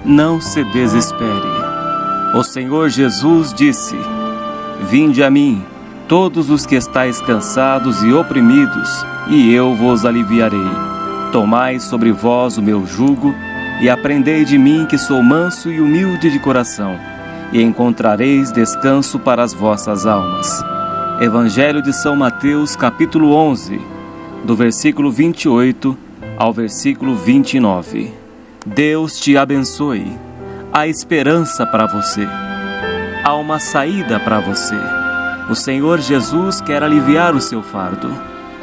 não se desespere. O Senhor Jesus disse: Vinde a mim, todos os que estáis cansados e oprimidos, e eu vos aliviarei. Tomai sobre vós o meu jugo, e aprendei de mim, que sou manso e humilde de coração, e encontrareis descanso para as vossas almas. Evangelho de São Mateus, capítulo 11, do versículo 28 ao versículo 29. Deus te abençoe. Há esperança para você. Há uma saída para você. O Senhor Jesus quer aliviar o seu fardo,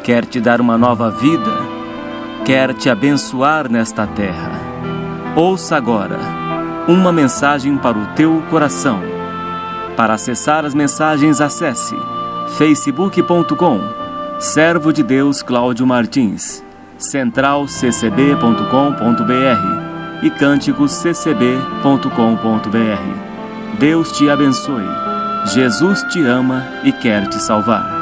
quer te dar uma nova vida, quer te abençoar nesta terra. Ouça agora uma mensagem para o teu coração. Para acessar as mensagens, acesse facebook.com, Servo de Deus Cláudio Martins, centralccb.com.br e cânticosccb.com.br. Deus te abençoe. Jesus te ama e quer te salvar.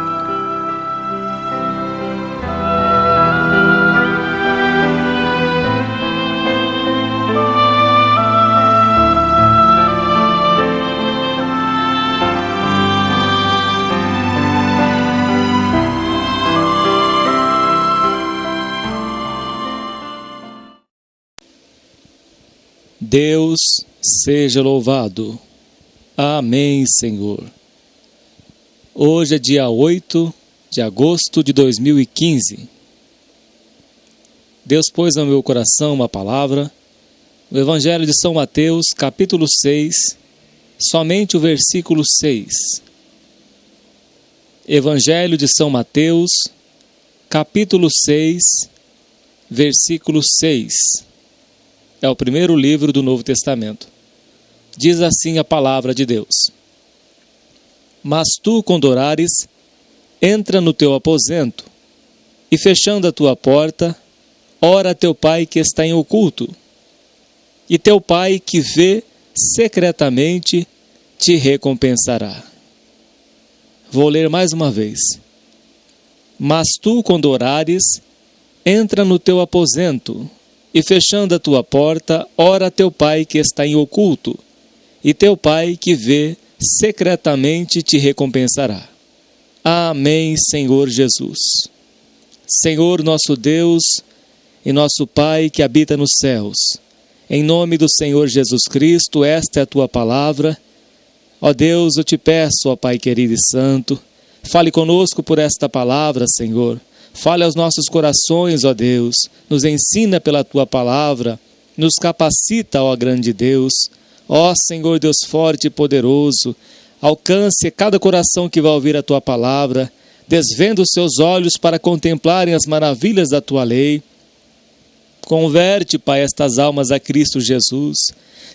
Deus seja louvado. Amém, Senhor. Hoje é dia 8 de agosto de 2015. Deus pôs no meu coração uma palavra, o Evangelho de São Mateus, capítulo 6, somente o versículo 6. Evangelho de São Mateus, capítulo 6, versículo 6. É o primeiro livro do Novo Testamento. Diz assim a palavra de Deus: Mas tu, quando orares, entra no teu aposento, e fechando a tua porta, ora a teu pai que está em oculto, e teu pai que vê secretamente te recompensará. Vou ler mais uma vez. Mas tu, quando orares, entra no teu aposento, e fechando a tua porta, ora a teu pai que está em oculto, e teu pai que vê secretamente te recompensará. Amém, Senhor Jesus. Senhor nosso Deus e nosso Pai que habita nos céus, em nome do Senhor Jesus Cristo, esta é a tua palavra. Ó Deus, eu te peço, ó Pai querido e santo, fale conosco por esta palavra, Senhor. Fale aos nossos corações, ó Deus, nos ensina pela Tua palavra, nos capacita, ó grande Deus. Ó Senhor Deus forte e poderoso, alcance cada coração que vai ouvir a Tua palavra, desvenda os seus olhos para contemplarem as maravilhas da Tua lei. Converte, Pai, estas almas a Cristo Jesus.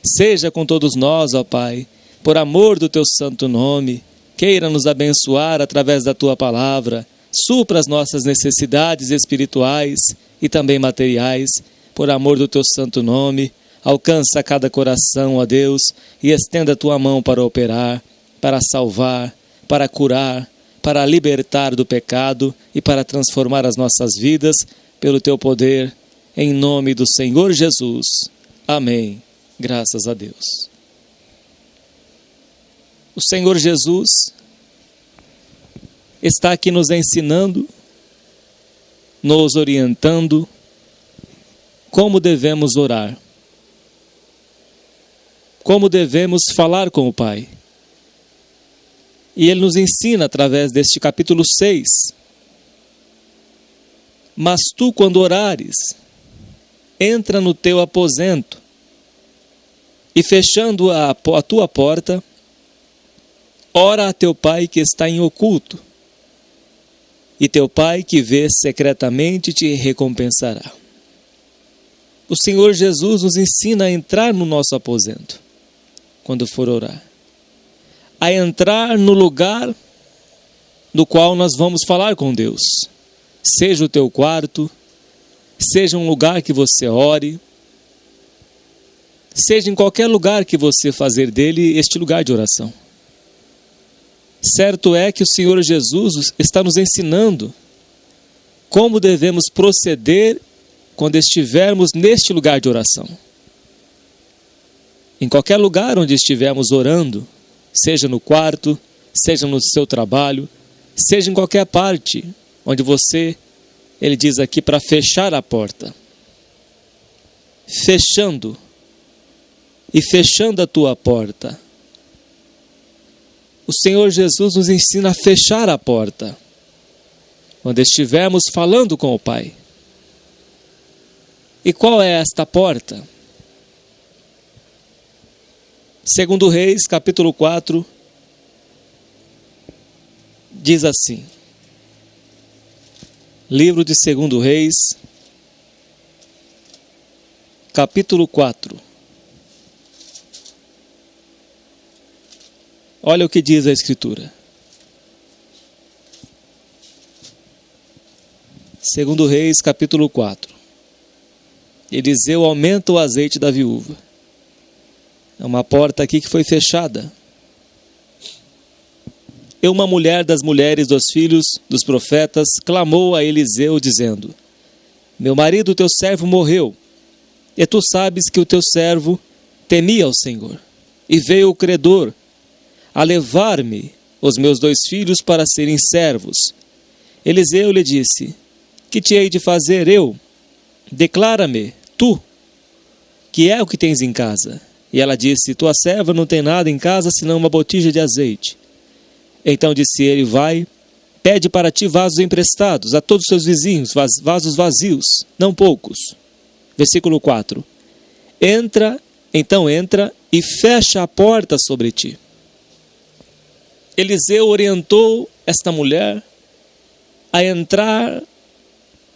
Seja com todos nós, ó Pai, por amor do Teu santo nome, queira nos abençoar através da Tua palavra. Supra as nossas necessidades espirituais e também materiais, por amor do teu santo nome. Alcança cada coração, ó Deus, e estenda a tua mão para operar, para salvar, para curar, para libertar do pecado e para transformar as nossas vidas pelo teu poder, em nome do Senhor Jesus. Amém. Graças a Deus. O Senhor Jesus está aqui nos ensinando, nos orientando como devemos orar, como devemos falar com o Pai. E Ele nos ensina através deste capítulo 6. Mas tu, quando orares, entra no teu aposento, e fechando a tua porta, ora a teu Pai que está em oculto, e teu Pai que vê secretamente te recompensará. O Senhor Jesus nos ensina a entrar no nosso aposento, quando for orar. A entrar no lugar no qual nós vamos falar com Deus. Seja o teu quarto, seja um lugar que você ore, seja em qualquer lugar que você fazer dele este lugar de oração. Certo é que o Senhor Jesus está nos ensinando como devemos proceder quando estivermos neste lugar de oração. Em qualquer lugar onde estivermos orando, seja no quarto, seja no seu trabalho, seja em qualquer parte onde você, ele diz aqui para fechar a porta. Fechando a tua porta. O Senhor Jesus nos ensina a fechar a porta quando estivermos falando com o Pai. E qual é esta porta? Segundo Reis, capítulo 4, diz assim. Livro de Segundo Reis, capítulo 4. Olha o que diz a Escritura. Segundo Reis, capítulo 4. Eliseu aumenta o azeite da viúva. É uma porta aqui que foi fechada. E uma mulher das mulheres dos filhos dos profetas clamou a Eliseu, dizendo: meu marido, teu servo, morreu, e tu sabes que o teu servo temia ao Senhor. E veio o credor a levar-me os meus 2 filhos para serem servos. Eliseu lhe disse: que te hei de fazer eu? Declara-me, tu, que é o que tens em casa. E ela disse: tua serva não tem nada em casa senão uma botija de azeite. Então disse ele: vai, pede para ti vasos emprestados a todos os seus vizinhos, vasos vazios, não poucos. Versículo 4. Então entra e fecha a porta sobre ti. Eliseu orientou esta mulher a entrar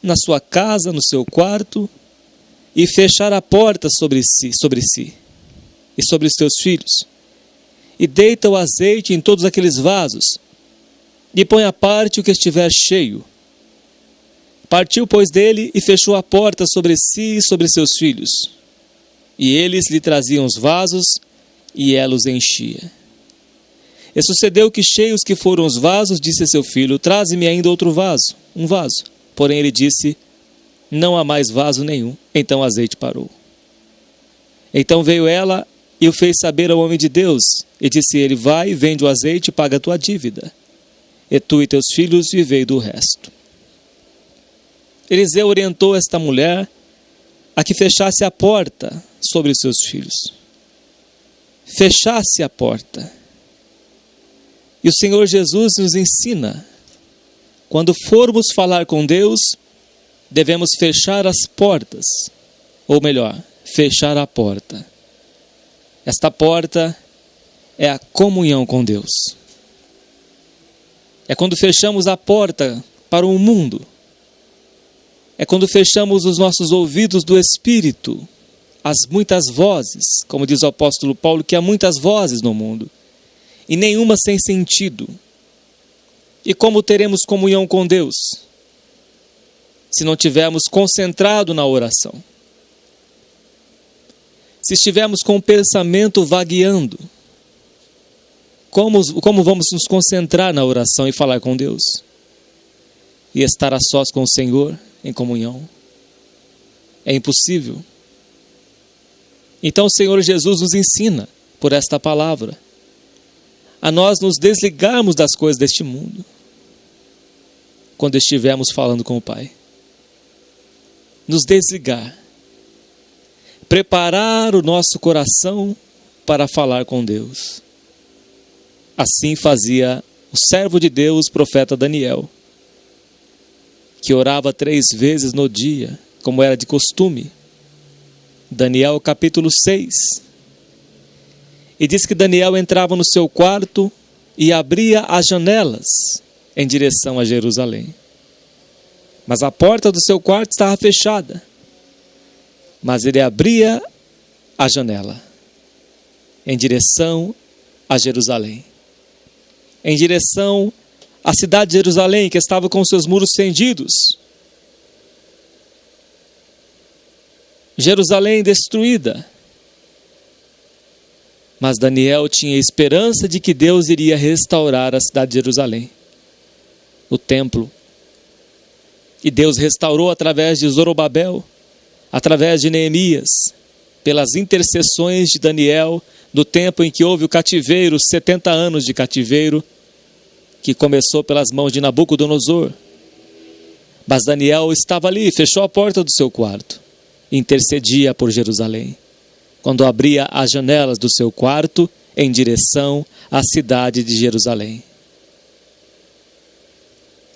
na sua casa, no seu quarto, e fechar a porta sobre si e sobre os seus filhos. E deita o azeite em todos aqueles vasos, e põe à parte o que estiver cheio. Partiu, pois, dele e fechou a porta sobre si e sobre seus filhos. E eles lhe traziam os vasos, e ela os enchia. E sucedeu que, cheios que foram os vasos, disse a seu filho: traze-me ainda outro vaso, um vaso. Porém ele disse: não há mais vaso nenhum. Então o azeite parou. Então veio ela e o fez saber ao homem de Deus. E disse ele: vai, vende o azeite e paga a tua dívida. E tu e teus filhos vivei do resto. Eliseu orientou esta mulher a que fechasse a porta sobre os seus filhos. Fechasse a porta. E o Senhor Jesus nos ensina: quando formos falar com Deus, devemos fechar as portas. Ou melhor, fechar a porta. Esta porta é a comunhão com Deus. É quando fechamos a porta para o mundo. É quando fechamos os nossos ouvidos do Espírito, às muitas vozes, como diz o apóstolo Paulo, que há muitas vozes no mundo, e nenhuma sem sentido. E como teremos comunhão com Deus se não tivermos concentrado na oração? Se estivermos com o pensamento vagueando, como vamos nos concentrar na oração e falar com Deus? E estar a sós com o Senhor em comunhão? É impossível. Então o Senhor Jesus nos ensina, por esta palavra, a nós nos desligarmos das coisas deste mundo quando estivermos falando com o Pai. Nos desligar. Preparar o nosso coração para falar com Deus. Assim fazia o servo de Deus, profeta Daniel, que orava 3 vezes no dia, como era de costume. Daniel capítulo 6. E diz que Daniel entrava no seu quarto e abria as janelas em direção a Jerusalém. Mas a porta do seu quarto estava fechada. Mas ele abria a janela em direção a Jerusalém. Em direção à cidade de Jerusalém, que estava com seus muros fendidos. Jerusalém destruída. Mas Daniel tinha esperança de que Deus iria restaurar a cidade de Jerusalém, o templo. E Deus restaurou através de Zorobabel, através de Neemias, pelas intercessões de Daniel, do tempo em que houve o cativeiro, 70 anos de cativeiro, que começou pelas mãos de Nabucodonosor. Mas Daniel estava ali, fechou a porta do seu quarto, intercedia por Jerusalém, quando abria as janelas do seu quarto em direção à cidade de Jerusalém.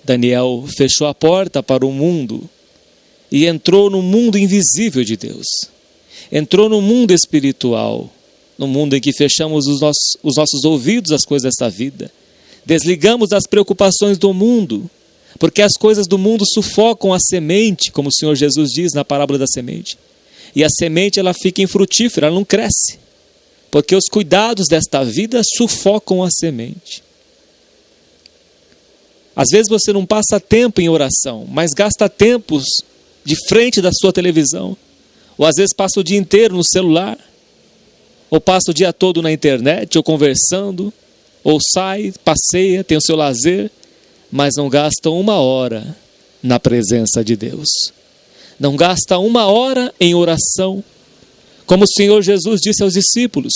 Daniel fechou a porta para o mundo e entrou no mundo invisível de Deus. Entrou no mundo espiritual, no mundo em que fechamos os nossos ouvidos às coisas desta vida. Desligamos das preocupações do mundo, porque as coisas do mundo sufocam a semente, como o Senhor Jesus diz na parábola da semente. E a semente ela fica infrutífera, ela não cresce, porque os cuidados desta vida sufocam a semente. Às vezes você não passa tempo em oração, mas gasta tempos de frente da sua televisão. Ou às vezes passa o dia inteiro no celular, ou passa o dia todo na internet, ou conversando, ou sai, passeia, tem o seu lazer, mas não gasta 1 hora na presença de Deus. Não gasta 1 hora em oração, como o Senhor Jesus disse aos discípulos.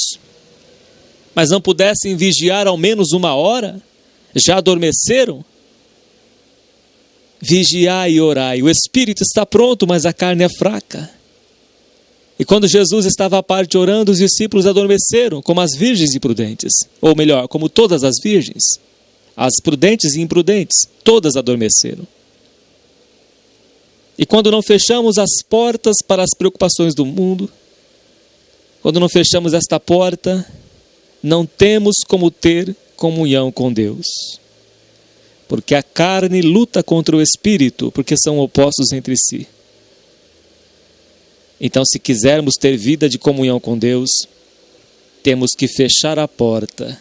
Mas não pudessem vigiar ao menos 1 hora? Já adormeceram? Vigiai e orai. O espírito está pronto, mas a carne é fraca. E quando Jesus estava à parte orando, os discípulos adormeceram, como as virgens imprudentes. Ou melhor, como todas as virgens. As prudentes e imprudentes, todas adormeceram. E quando não fechamos as portas para as preocupações do mundo, quando não fechamos esta porta, não temos como ter comunhão com Deus. Porque a carne luta contra o espírito, porque são opostos entre si. Então, se quisermos ter vida de comunhão com Deus, temos que fechar a porta,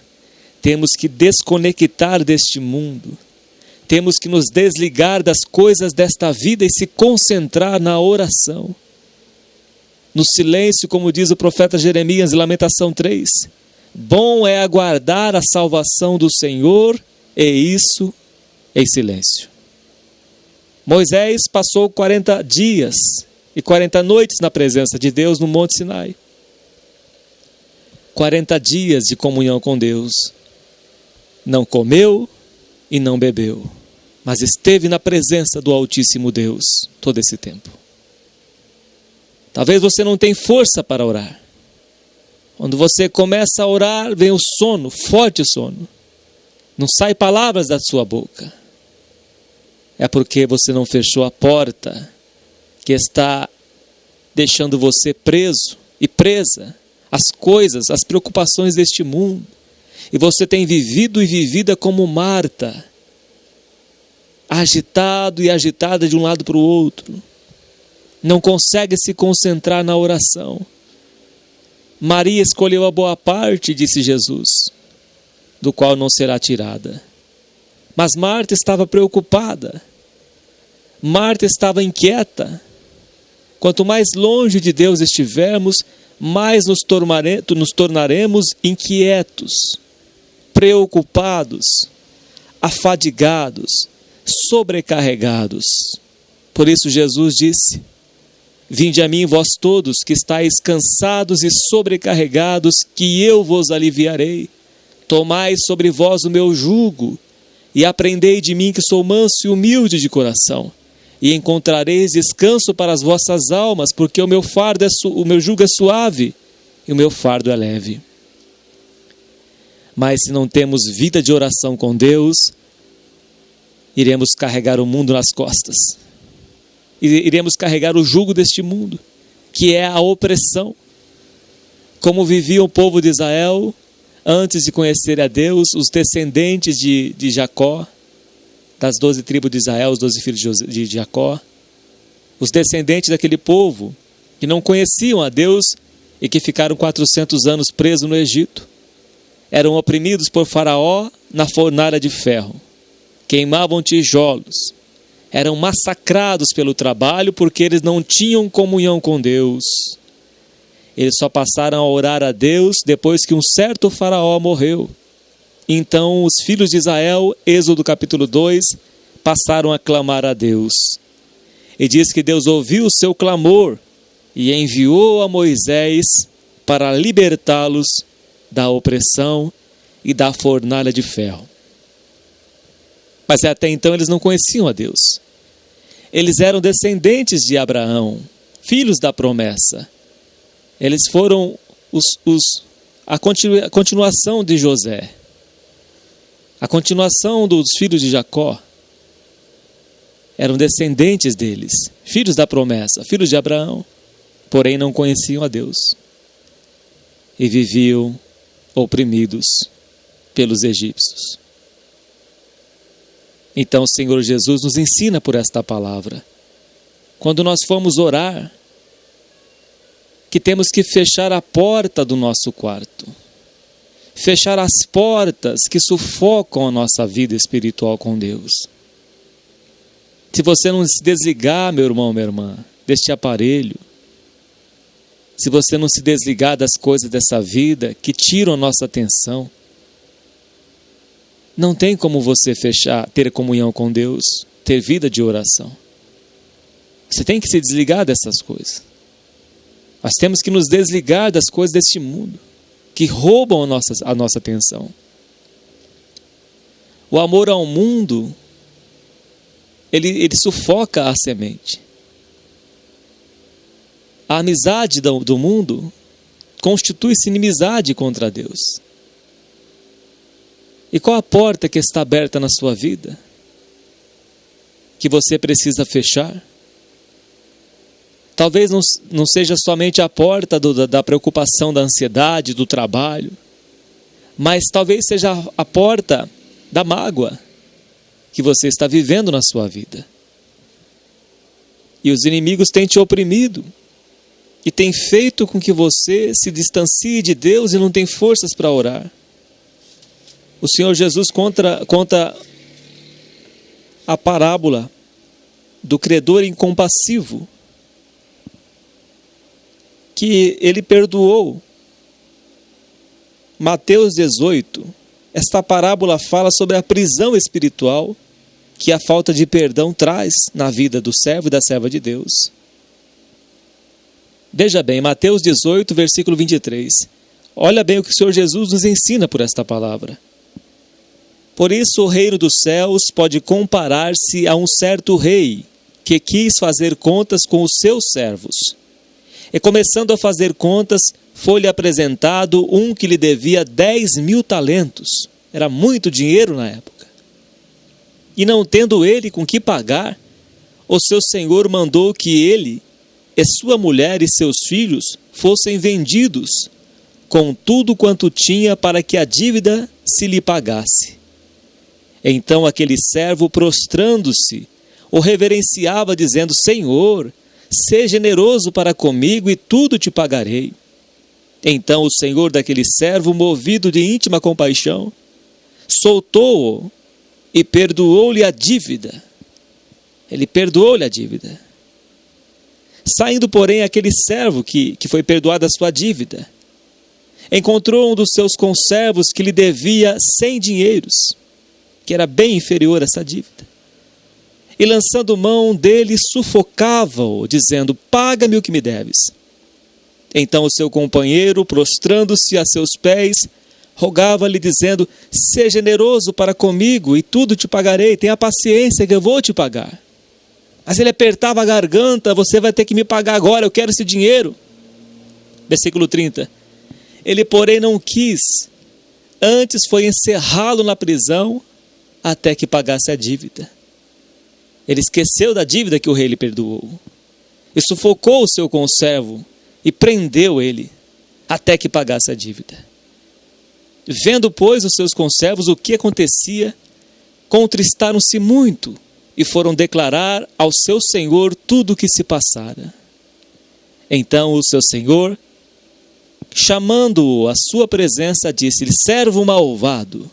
temos que desconectar deste mundo, temos que nos desligar das coisas desta vida e se concentrar na oração. No silêncio, como diz o profeta Jeremias em Lamentação 3, bom é aguardar a salvação do Senhor, e isso em silêncio. Moisés passou 40 dias e 40 noites na presença de Deus no Monte Sinai. 40 dias de comunhão com Deus. Não comeu e não bebeu, mas esteve na presença do Altíssimo Deus todo esse tempo. Talvez você não tenha força para orar. Quando você começa a orar, vem o sono, forte sono. Não sai palavras da sua boca. É porque você não fechou a porta que está deixando você preso e presa às coisas, às preocupações deste mundo. E você tem vivido e vivida como Marta, agitado e agitada de um lado para o outro. Não consegue se concentrar na oração. Maria escolheu a boa parte, disse Jesus, do qual não será tirada. Mas Marta estava preocupada. Marta estava inquieta. Quanto mais longe de Deus estivermos, mais nos tornaremos inquietos, preocupados, afadigados, sobrecarregados. Por isso Jesus disse: vinde a mim vós todos que estáis cansados e sobrecarregados, que eu vos aliviarei. Tomai sobre vós o meu jugo e aprendei de mim, que sou manso e humilde de coração, e encontrareis descanso para as vossas almas, porque o meu jugo é suave e o meu fardo é leve. Mas se não temos vida de oração com Deus, iremos carregar o mundo nas costas. Iremos carregar o jugo deste mundo, que é a opressão. Como vivia o povo de Israel antes de conhecer a Deus, os descendentes de Jacó, das 12 tribos de Israel, os 12 filhos de Jacó, os descendentes daquele povo que não conheciam a Deus e que ficaram 400 anos presos no Egito. Eram oprimidos por Faraó na fornalha de ferro, queimavam tijolos, eram massacrados pelo trabalho porque eles não tinham comunhão com Deus. Eles só passaram a orar a Deus depois que um certo Faraó morreu. Então os filhos de Israel, Êxodo capítulo 2, passaram a clamar a Deus. E diz que Deus ouviu o seu clamor e enviou a Moisés para libertá-los da opressão e da fornalha de ferro. Mas até então eles não conheciam a Deus. Eles eram descendentes de Abraão, filhos da promessa. Eles foram a continuação de José, a continuação dos filhos de Jacó. Eram descendentes deles, filhos da promessa, filhos de Abraão, porém não conheciam a Deus e viviam oprimidos pelos egípcios. Então o Senhor Jesus nos ensina por esta palavra. Quando nós formos orar, que temos que fechar a porta do nosso quarto. Fechar as portas que sufocam a nossa vida espiritual com Deus. Se você não se desligar, meu irmão, minha irmã, deste aparelho, se você não se desligar das coisas dessa vida que tiram a nossa atenção, não tem como você ter comunhão com Deus, ter vida de oração. Você tem que se desligar dessas coisas. Nós temos que nos desligar das coisas deste mundo, que roubam a nossa atenção. O amor ao mundo, ele sufoca a semente. A amizade do mundo constitui-se inimizade contra Deus. E qual a porta que está aberta na sua vida? Que você precisa fechar? Talvez não seja somente a porta da preocupação, da ansiedade, do trabalho, mas talvez seja a porta da mágoa que você está vivendo na sua vida. E os inimigos têm te oprimido e têm feito com que você se distancie de Deus e não tem forças para orar. O Senhor Jesus conta a parábola do credor incompassivo, que ele perdoou. Mateus 18, esta parábola fala sobre a prisão espiritual que a falta de perdão traz na vida do servo e da serva de Deus. Veja bem, Mateus 18, versículo 23. Olha bem o que o Senhor Jesus nos ensina por esta palavra. Por isso o reino dos céus pode comparar-se a um certo rei que quis fazer contas com os seus servos. E começando a fazer contas, foi-lhe apresentado um que lhe devia 10.000 talentos. Era muito dinheiro na época. E não tendo ele com que pagar, o seu senhor mandou que ele, e sua mulher e seus filhos fossem vendidos, com tudo quanto tinha, para que a dívida se lhe pagasse. Então aquele servo, prostrando-se, o reverenciava, dizendo: Senhor, sê generoso para comigo e tudo te pagarei. Então o senhor daquele servo, movido de íntima compaixão, soltou-o e perdoou-lhe a dívida. Ele perdoou-lhe a dívida. Saindo, porém, aquele servo que foi perdoado a sua dívida, encontrou um dos seus conservos que lhe devia 100 dinheiros, que era bem inferior a essa dívida. E lançando mão dele, sufocava-o, dizendo: paga-me o que me deves. Então o seu companheiro, prostrando-se a seus pés, rogava-lhe, dizendo: sê generoso para comigo e tudo te pagarei, tenha paciência que eu vou te pagar. Mas ele apertava a garganta: você vai ter que me pagar agora, eu quero esse dinheiro. Versículo 30. Ele, porém, não quis, antes foi encerrá-lo na prisão até que pagasse a dívida. Ele esqueceu da dívida que o rei lhe perdoou e sufocou o seu conservo e prendeu ele até que pagasse a dívida. Vendo, pois, os seus conservos o que acontecia, contristaram-se muito e foram declarar ao seu senhor tudo o que se passara. Então o seu senhor, chamando-o à sua presença, disse-lhe: servo malvado,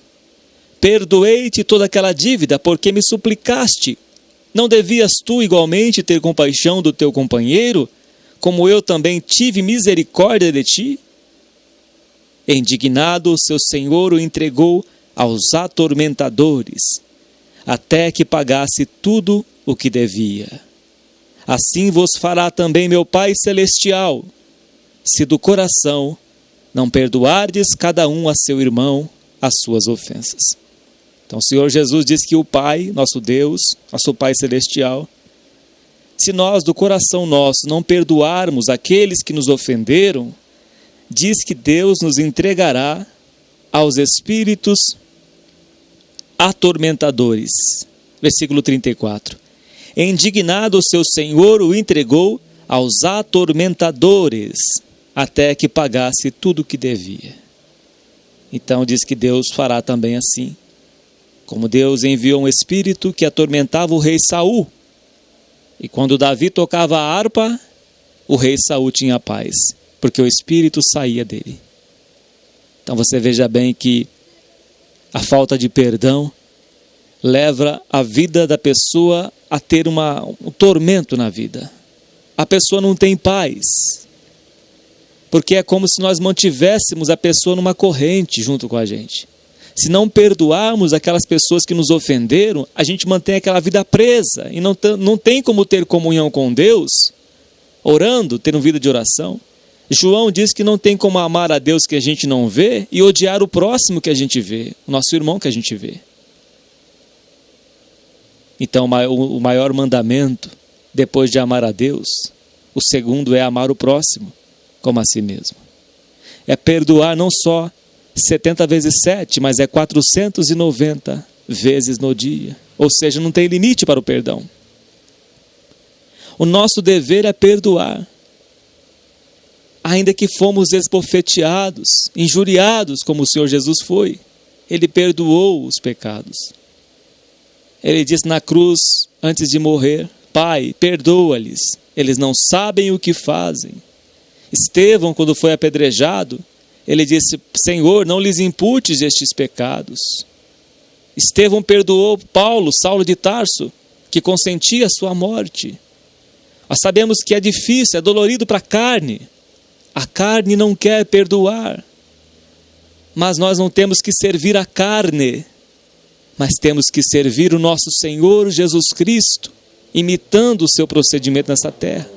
perdoei-te toda aquela dívida, porque me suplicaste. Não devias tu igualmente ter compaixão do teu companheiro, como eu também tive misericórdia de ti? Indignado, o seu senhor o entregou aos atormentadores, até que pagasse tudo o que devia. assim vos fará também meu Pai Celestial, se do coração não perdoardes cada um a seu irmão as suas ofensas. Então o Senhor Jesus diz que o Pai, nosso Deus, nosso Pai Celestial, se nós do coração nosso não perdoarmos aqueles que nos ofenderam, diz que Deus nos entregará aos espíritos atormentadores. Versículo 34. Indignado o seu Senhor o entregou aos atormentadores, até que pagasse tudo o que devia. Então diz que Deus fará também assim. Como Deus enviou um espírito que atormentava o rei Saul, e quando Davi tocava a harpa, o rei Saul tinha paz, porque o espírito saía dele. Então você veja bem que a falta de perdão leva a vida da pessoa a ter um tormento na vida. A pessoa não tem paz, porque é como se nós mantivéssemos a pessoa numa corrente junto com a gente. Se não perdoarmos aquelas pessoas que nos ofenderam, a gente mantém aquela vida presa e não tem como ter comunhão com Deus, orando, ter uma vida de oração. João diz que não tem como amar a Deus que a gente não vê e odiar o próximo que a gente vê, o nosso irmão que a gente vê. Então o maior mandamento, depois de amar a Deus, o segundo é amar o próximo como a si mesmo. É perdoar não só 70 vezes 7, mas é 490 vezes no dia. Ou seja, não tem limite para o perdão. O nosso dever é perdoar. Ainda que fomos esbofeteados, injuriados, como o Senhor Jesus foi, Ele perdoou os pecados. Ele disse na cruz, antes de morrer, Pai, perdoa-lhes, eles não sabem o que fazem. Estevão, quando foi apedrejado, ele disse, Senhor, não lhes imputes estes pecados. Estevão perdoou Paulo, Saulo de Tarso, que consentia a sua morte. Nós sabemos que é difícil, é dolorido para a carne. A carne não quer perdoar. Mas nós não temos que servir a carne, mas temos que servir o nosso Senhor Jesus Cristo, imitando o seu procedimento nessa terra,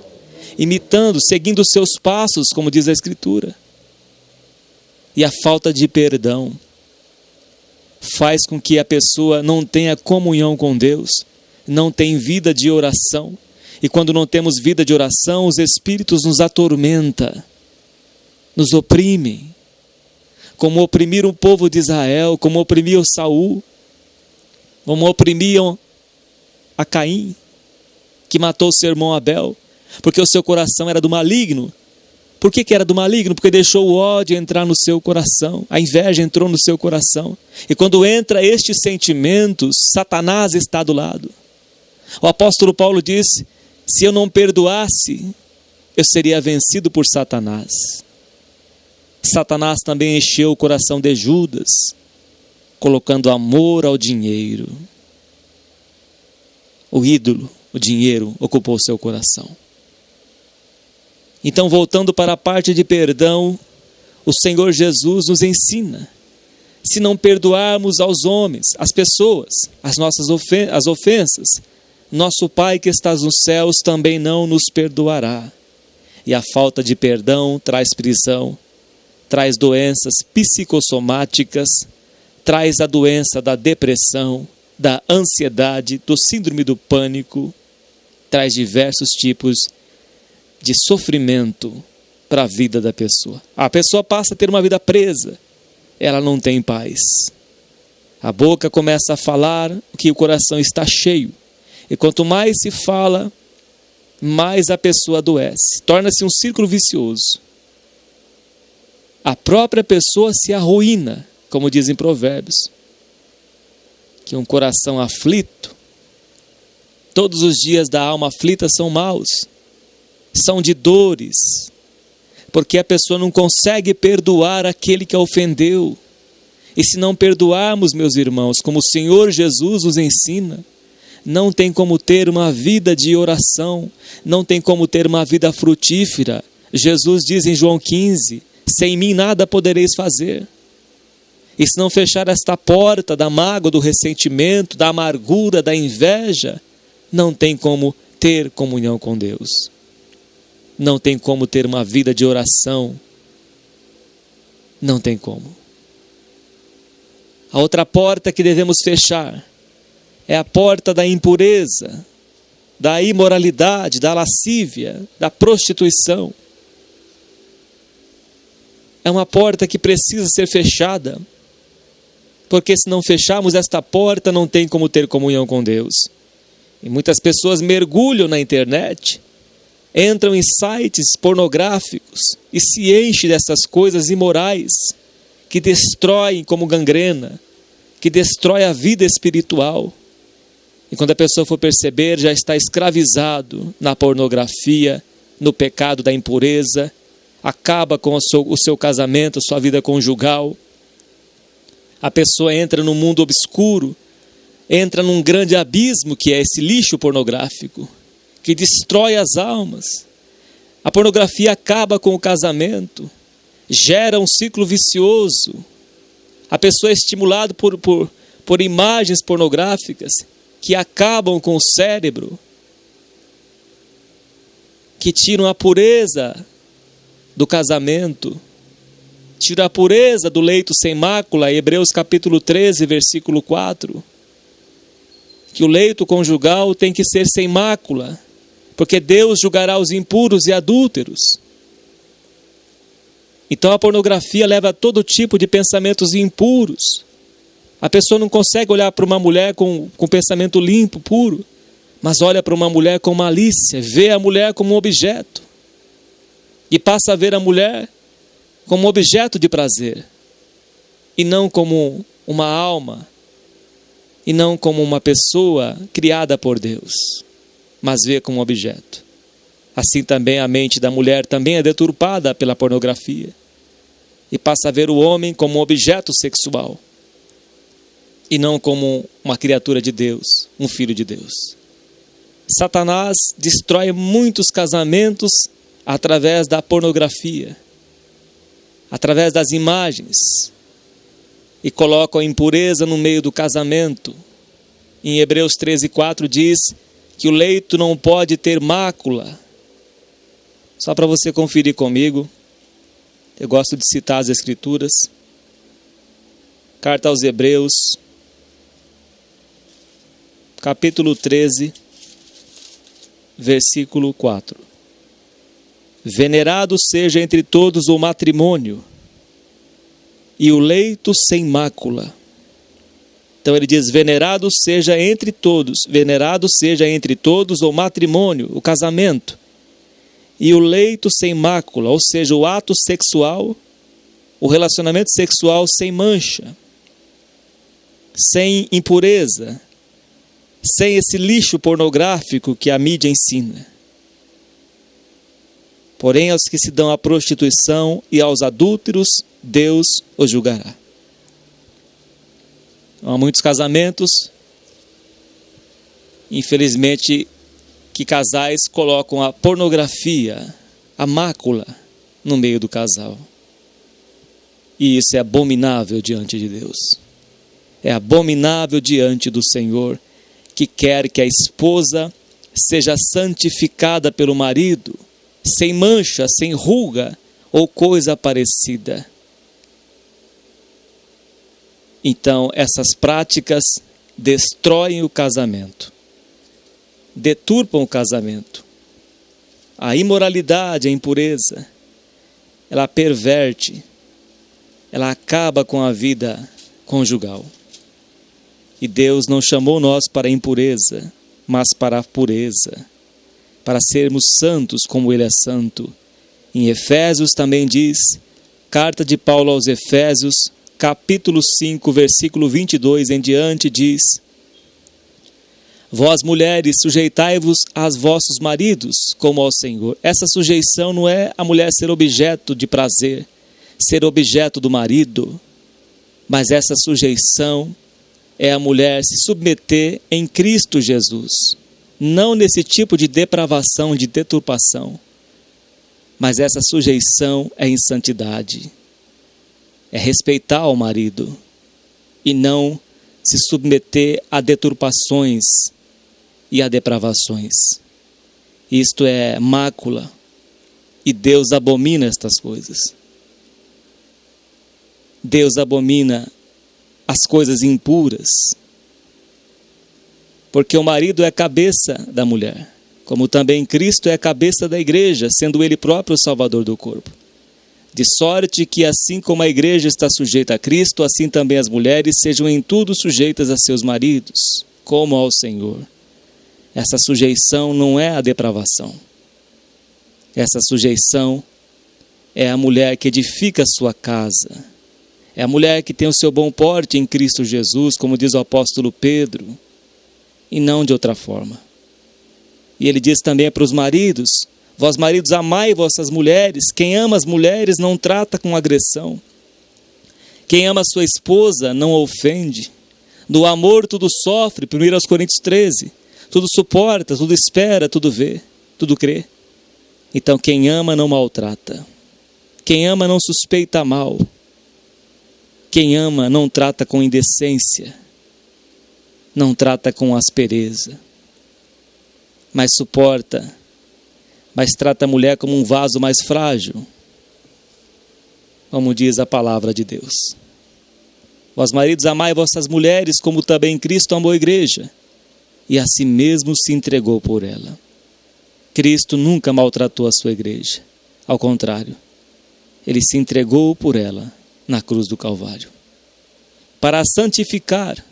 imitando, seguindo os seus passos, como diz a Escritura. E a falta de perdão faz com que a pessoa não tenha comunhão com Deus, não tenha vida de oração. E quando não temos vida de oração, os espíritos nos atormentam, nos oprimem, como oprimiram o povo de Israel, como oprimiam Saul, como oprimiam a Caim, que matou seu irmão Abel, porque o seu coração era do maligno. Por que era do maligno? Porque deixou o ódio entrar no seu coração, a inveja entrou no seu coração. E quando entra estes sentimentos, Satanás está do lado. O apóstolo Paulo disse, se eu não perdoasse, eu seria vencido por Satanás. Satanás também encheu o coração de Judas, colocando amor ao dinheiro. O ídolo, o dinheiro, ocupou seu coração. Então, voltando para a parte de perdão, o Senhor Jesus nos ensina, se não perdoarmos aos homens, às pessoas, as nossas ofensas, nosso Pai que estás nos céus também não nos perdoará. E a falta de perdão traz prisão, traz doenças psicossomáticas, traz a doença da depressão, da ansiedade, do síndrome do pânico, traz diversos tipos de sofrimento para a vida da pessoa. A pessoa passa a ter uma vida presa, ela não tem paz. A boca começa a falar que o coração está cheio, e quanto mais se fala, mais a pessoa adoece. Torna-se um círculo vicioso. A própria pessoa se arruína, como dizem Provérbios, que um coração aflito, todos os dias da alma aflita são maus, são de dores, porque a pessoa não consegue perdoar aquele que a ofendeu. E se não perdoarmos, meus irmãos, como o Senhor Jesus nos ensina, não tem como ter uma vida de oração, não tem como ter uma vida frutífera. Jesus diz em João 15, sem mim nada podereis fazer. E se não fechar esta porta da mágoa, do ressentimento, da amargura, da inveja, não tem como ter comunhão com Deus. Não tem como ter uma vida de oração. Não tem como. A outra porta que devemos fechar é a porta da impureza, da imoralidade, da lascívia, da prostituição. É uma porta que precisa ser fechada, porque se não fecharmos esta porta, não tem como ter comunhão com Deus. E muitas pessoas mergulham na internet, entram em sites pornográficos e se enchem dessas coisas imorais que destroem como gangrena, que destrói a vida espiritual. E quando a pessoa for perceber, já está escravizado na pornografia, no pecado da impureza, acaba com o seu casamento, sua vida conjugal. A pessoa entra num mundo obscuro, entra num grande abismo que é esse lixo pornográfico, que destrói as almas. A pornografia acaba com o casamento, gera um ciclo vicioso. A pessoa é estimulada por imagens pornográficas que acabam com o cérebro, que tiram a pureza do casamento, tiram a pureza do leito sem mácula. Hebreus capítulo 13, versículo 4. Que o leito conjugal tem que ser sem mácula, porque Deus julgará os impuros e adúlteros. Então a pornografia leva a todo tipo de pensamentos impuros. A pessoa não consegue olhar para uma mulher com pensamento limpo, puro, mas olha para uma mulher com malícia, vê a mulher como um objeto. E passa a ver a mulher como objeto de prazer, e não como uma alma, e não como uma pessoa criada por Deus, mas vê como objeto. Assim também a mente da mulher também é deturpada pela pornografia, e passa a ver o homem como um objeto sexual, e não como uma criatura de Deus, um filho de Deus. Satanás destrói muitos casamentos através da pornografia, através das imagens, e coloca a impureza no meio do casamento. Em Hebreus 13:4 diz que o leito não pode ter mácula. Só para você conferir comigo, eu gosto de citar as Escrituras. Carta aos Hebreus, capítulo 13, versículo 4. Venerado seja entre todos o matrimônio e o leito sem mácula. Então ele diz, venerado seja entre todos o matrimônio, o casamento, e o leito sem mácula, ou seja, o ato sexual, o relacionamento sexual sem mancha, sem impureza, sem esse lixo pornográfico que a mídia ensina. Porém, aos que se dão à prostituição e aos adúlteros, Deus os julgará. Há muitos casamentos, infelizmente, que casais colocam a pornografia, a mácula, no meio do casal. E isso é abominável diante de Deus. É abominável diante do Senhor, que quer que a esposa seja santificada pelo marido, sem mancha, sem ruga ou coisa parecida. Então, essas práticas destroem o casamento, deturpam o casamento. A imoralidade, a impureza, ela perverte, ela acaba com a vida conjugal. E Deus não chamou nós para a impureza, mas para a pureza, para sermos santos como Ele é santo. Em Efésios também diz, carta de Paulo aos Efésios, capítulo 5, versículo 22 em diante, diz: vós mulheres, sujeitai-vos aos vossos maridos, como ao Senhor. Essa sujeição não é a mulher ser objeto de prazer, ser objeto do marido, mas essa sujeição é a mulher se submeter em Cristo Jesus, não nesse tipo de depravação, de deturpação, mas essa sujeição é em santidade, é respeitar o marido e não se submeter a deturpações e a depravações. Isto é mácula. E Deus abomina estas coisas. Deus abomina as coisas impuras. Porque o marido é a cabeça da mulher, como também Cristo é a cabeça da igreja, sendo ele próprio o salvador do corpo. De sorte que assim como a igreja está sujeita a Cristo, assim também as mulheres sejam em tudo sujeitas a seus maridos, como ao Senhor. Essa sujeição não é a depravação. Essa sujeição é a mulher que edifica a sua casa. É a mulher que tem o seu bom porte em Cristo Jesus, como diz o apóstolo Pedro, e não de outra forma. E ele diz também para os maridos: vós maridos amai vossas mulheres. Quem ama as mulheres não trata com agressão. Quem ama a sua esposa não a ofende. No amor tudo sofre, 1 Coríntios 13. Tudo suporta, tudo espera, tudo vê, tudo crê. Então quem ama não maltrata. Quem ama não suspeita mal. Quem ama não trata com indecência. Não trata com aspereza. Mas suporta. Mas trata a mulher como um vaso mais frágil. Como diz a palavra de Deus. Vós maridos amai vossas mulheres, como também Cristo amou a igreja, e a si mesmo se entregou por ela. Cristo nunca maltratou a sua igreja. Ao contrário, ele se entregou por ela na cruz do Calvário. Para a santificar,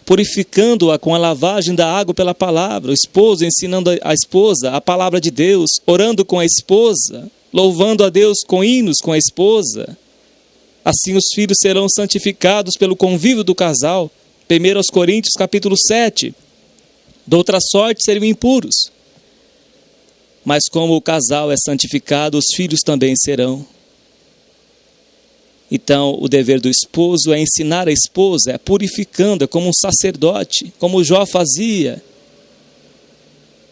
purificando-a com a lavagem da água pela palavra, o esposo ensinando a esposa a palavra de Deus, orando com a esposa, louvando a Deus com hinos com a esposa. Assim os filhos serão santificados pelo convívio do casal. 1 Coríntios capítulo 7. De outra sorte seriam impuros. Mas como o casal é santificado, os filhos também serão. Então, o dever do esposo é ensinar a esposa, é purificando, é como um sacerdote, como Jó fazia,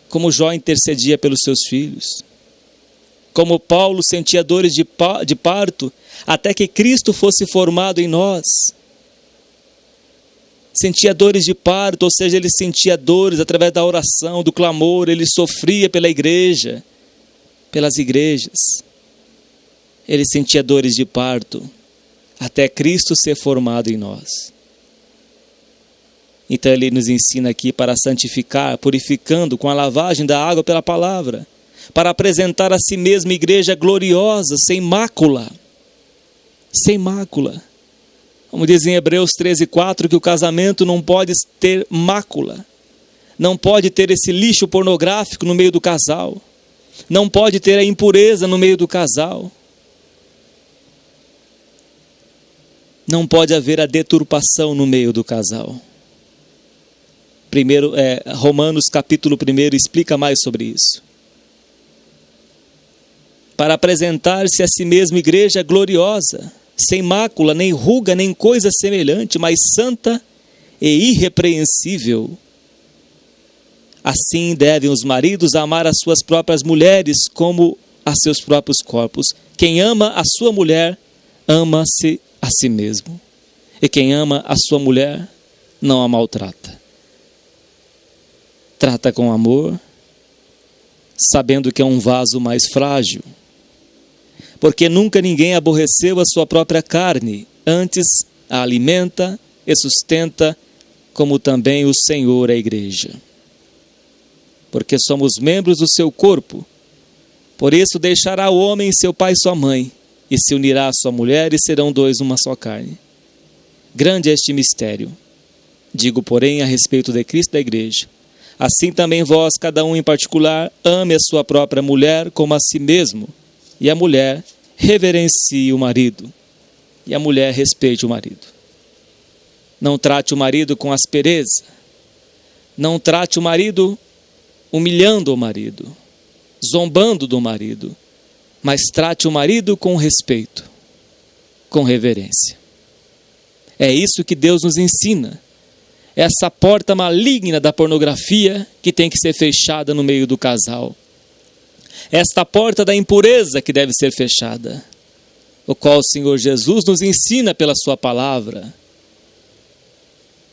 como Jó intercedia pelos seus filhos, como Paulo sentia dores de parto, até que Cristo fosse formado em nós. Sentia dores de parto, ou seja, ele sentia dores através da oração, do clamor, ele sofria pela igreja, pelas igrejas. Ele sentia dores de parto, até Cristo ser formado em nós. Então ele nos ensina aqui para santificar, purificando com a lavagem da água pela palavra, para apresentar a si mesma igreja gloriosa, sem mácula. Sem mácula. Como diz em Hebreus 13:4, que o casamento não pode ter mácula. Não pode ter esse lixo pornográfico no meio do casal. Não pode ter a impureza no meio do casal. Não pode haver a deturpação no meio do casal. Romanos capítulo 1 explica mais sobre isso. Para apresentar-se a si mesma igreja gloriosa, sem mácula, nem ruga, nem coisa semelhante, mas santa e irrepreensível. Assim devem os maridos amar as suas próprias mulheres como a seus próprios corpos. Quem ama a sua mulher, ama-se a si mesmo. E quem ama a sua mulher, não a maltrata. Trata com amor, sabendo que é um vaso mais frágil. Porque nunca ninguém aborreceu a sua própria carne, antes a alimenta e sustenta, como também o Senhor a igreja. Porque somos membros do seu corpo. Por isso deixará o homem seu pai e sua mãe, e se unirá à sua mulher, e serão dois uma só carne. Grande é este mistério. Digo, porém, a respeito de Cristo e da igreja. Assim também vós, cada um em particular, ame a sua própria mulher como a si mesmo. E a mulher reverencie o marido. E a mulher respeite o marido. Não trate o marido com aspereza. Não trate o marido humilhando o marido, zombando do marido. Mas trate o marido com respeito, com reverência. É isso que Deus nos ensina. Essa porta maligna da pornografia que tem que ser fechada no meio do casal. Esta porta da impureza que deve ser fechada, o qual o Senhor Jesus nos ensina pela sua palavra.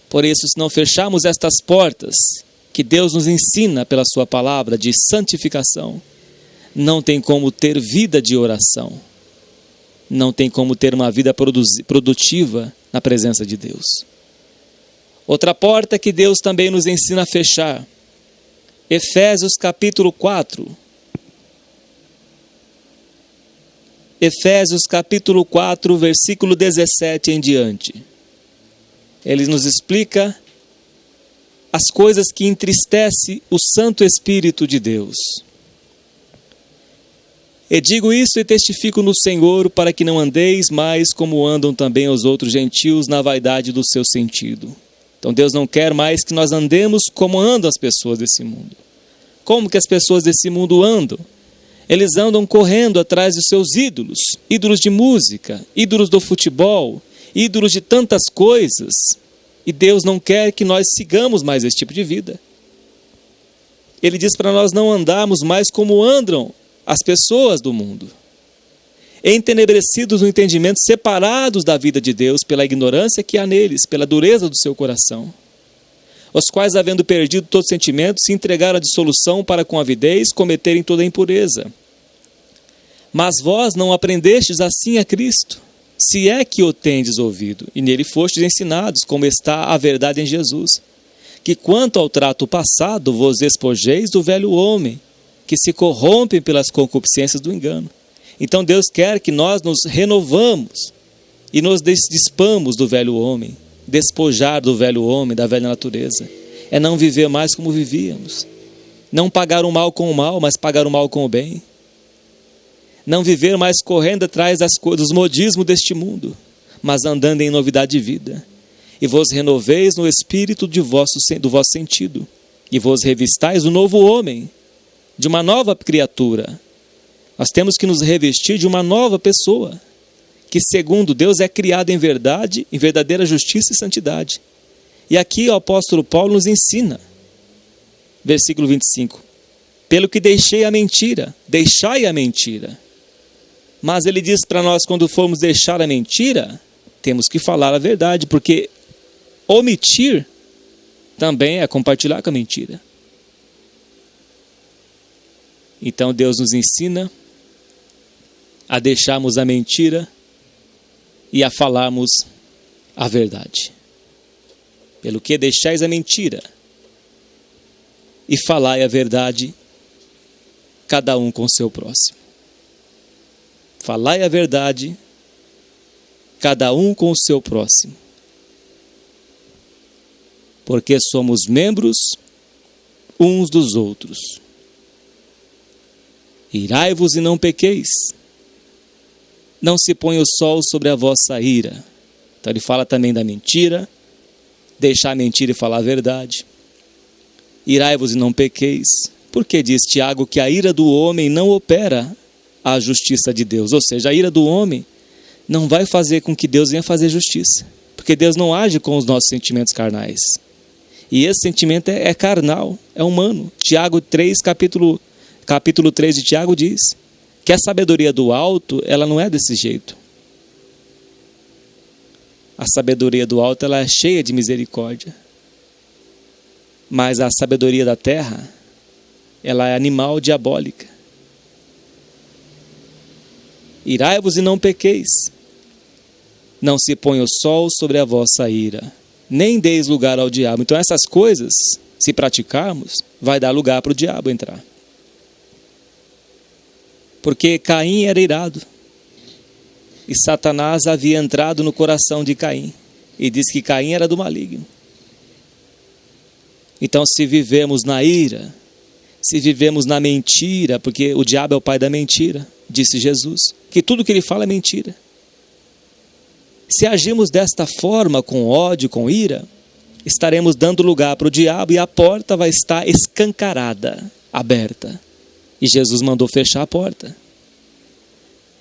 Por isso, se não fecharmos estas portas, que Deus nos ensina pela sua palavra de santificação, não tem como ter vida de oração. Não tem como ter uma vida produtiva na presença de Deus. Outra porta que Deus também nos ensina a fechar. Efésios capítulo 4. Efésios capítulo 4, versículo 17 em diante. Ele nos explica as coisas que entristecem o Santo Espírito de Deus. E digo isso e testifico no Senhor, para que não andeis mais como andam também os outros gentios na vaidade do seu sentido. Então Deus não quer mais que nós andemos como andam as pessoas desse mundo. Como que as pessoas desse mundo andam? Eles andam correndo atrás dos seus ídolos, ídolos de música, ídolos do futebol, ídolos de tantas coisas. E Deus não quer que nós sigamos mais esse tipo de vida. Ele diz para nós não andarmos mais como andam as pessoas do mundo, entenebrecidos no entendimento, separados da vida de Deus pela ignorância que há neles, pela dureza do seu coração, os quais, havendo perdido todo sentimento, se entregaram à dissolução para com avidez cometerem toda a impureza. Mas vós não aprendestes assim a Cristo, se é que o tendes ouvido, e nele fostes ensinados, como está a verdade em Jesus, que quanto ao trato passado vos despojeis do velho homem, que se corrompem pelas concupiscências do engano. Então Deus quer que nós nos renovamos e nos despamos do velho homem, despojar do velho homem, da velha natureza. É não viver mais como vivíamos. Não pagar o mal com o mal, mas pagar o mal com o bem. Não viver mais correndo atrás das coisas, dos modismos deste mundo, mas andando em novidade de vida. E vos renoveis no espírito do vosso sentido, e vos revistais do novo homem, de uma nova criatura. Nós temos que nos revestir de uma nova pessoa, que segundo Deus é criada em verdade, em verdadeira justiça e santidade. E aqui o apóstolo Paulo nos ensina, versículo 25, pelo que deixai a mentira. Mas ele diz para nós, quando formos deixar a mentira, temos que falar a verdade, porque omitir também é compartilhar com a mentira. Então Deus nos ensina a deixarmos a mentira e a falarmos a verdade. Pelo que deixais a mentira e falai a verdade, cada um com o seu próximo. Falai a verdade, cada um com o seu próximo. Porque somos membros uns dos outros. Irai-vos e não pequeis. Não se põe o sol sobre a vossa ira. Então ele fala também da mentira, deixar a mentira e falar a verdade. Irai-vos e não pequeis. Porque diz Tiago que a ira do homem não opera a justiça de Deus. Ou seja, a ira do homem não vai fazer com que Deus venha fazer justiça. Porque Deus não age com os nossos sentimentos carnais. E esse sentimento é carnal, é humano. Tiago 3, capítulo 3 de Tiago diz que a sabedoria do alto, ela não é desse jeito. A sabedoria do alto, ela é cheia de misericórdia. Mas a sabedoria da terra, ela é animal, diabólica. Irai-vos e não pequeis. Não se põe o sol sobre a vossa ira, nem deis lugar ao diabo. Então essas coisas, se praticarmos, vai dar lugar para o diabo entrar. Porque Caim era irado. E Satanás havia entrado no coração de Caim. E diz que Caim era do maligno. Então se vivemos na ira, se vivemos na mentira, porque o diabo é o pai da mentira, disse Jesus, que tudo que ele fala é mentira. Se agirmos desta forma, com ódio, com ira, estaremos dando lugar para o diabo e a porta vai estar escancarada, aberta. E Jesus mandou fechar a porta.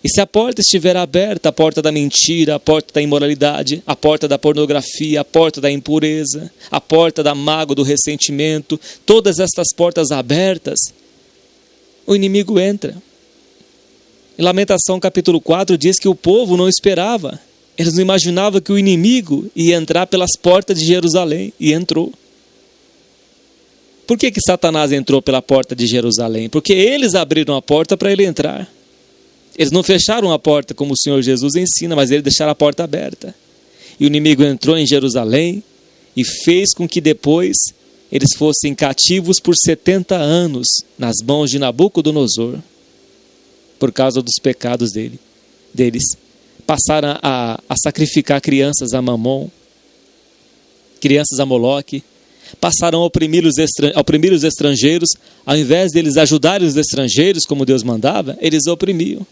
E se a porta estiver aberta, a porta da mentira, a porta da imoralidade, a porta da pornografia, a porta da impureza, a porta da mágoa, do ressentimento, todas estas portas abertas, o inimigo entra. Em Lamentação capítulo 4 diz que o povo não esperava. Eles não imaginavam que o inimigo ia entrar pelas portas de Jerusalém. E entrou. Por que Satanás entrou pela porta de Jerusalém? Porque eles abriram a porta para ele entrar. Eles não fecharam a porta como o Senhor Jesus ensina, mas eles deixaram a porta aberta. E o inimigo entrou em Jerusalém e fez com que depois eles fossem cativos por 70 anos nas mãos de Nabucodonosor, por causa dos pecados deles. Passaram a sacrificar crianças a Mamon, crianças a Moloque, passaram a oprimir os estrangeiros. Ao invés deles ajudarem os estrangeiros como Deus mandava, eles oprimiam.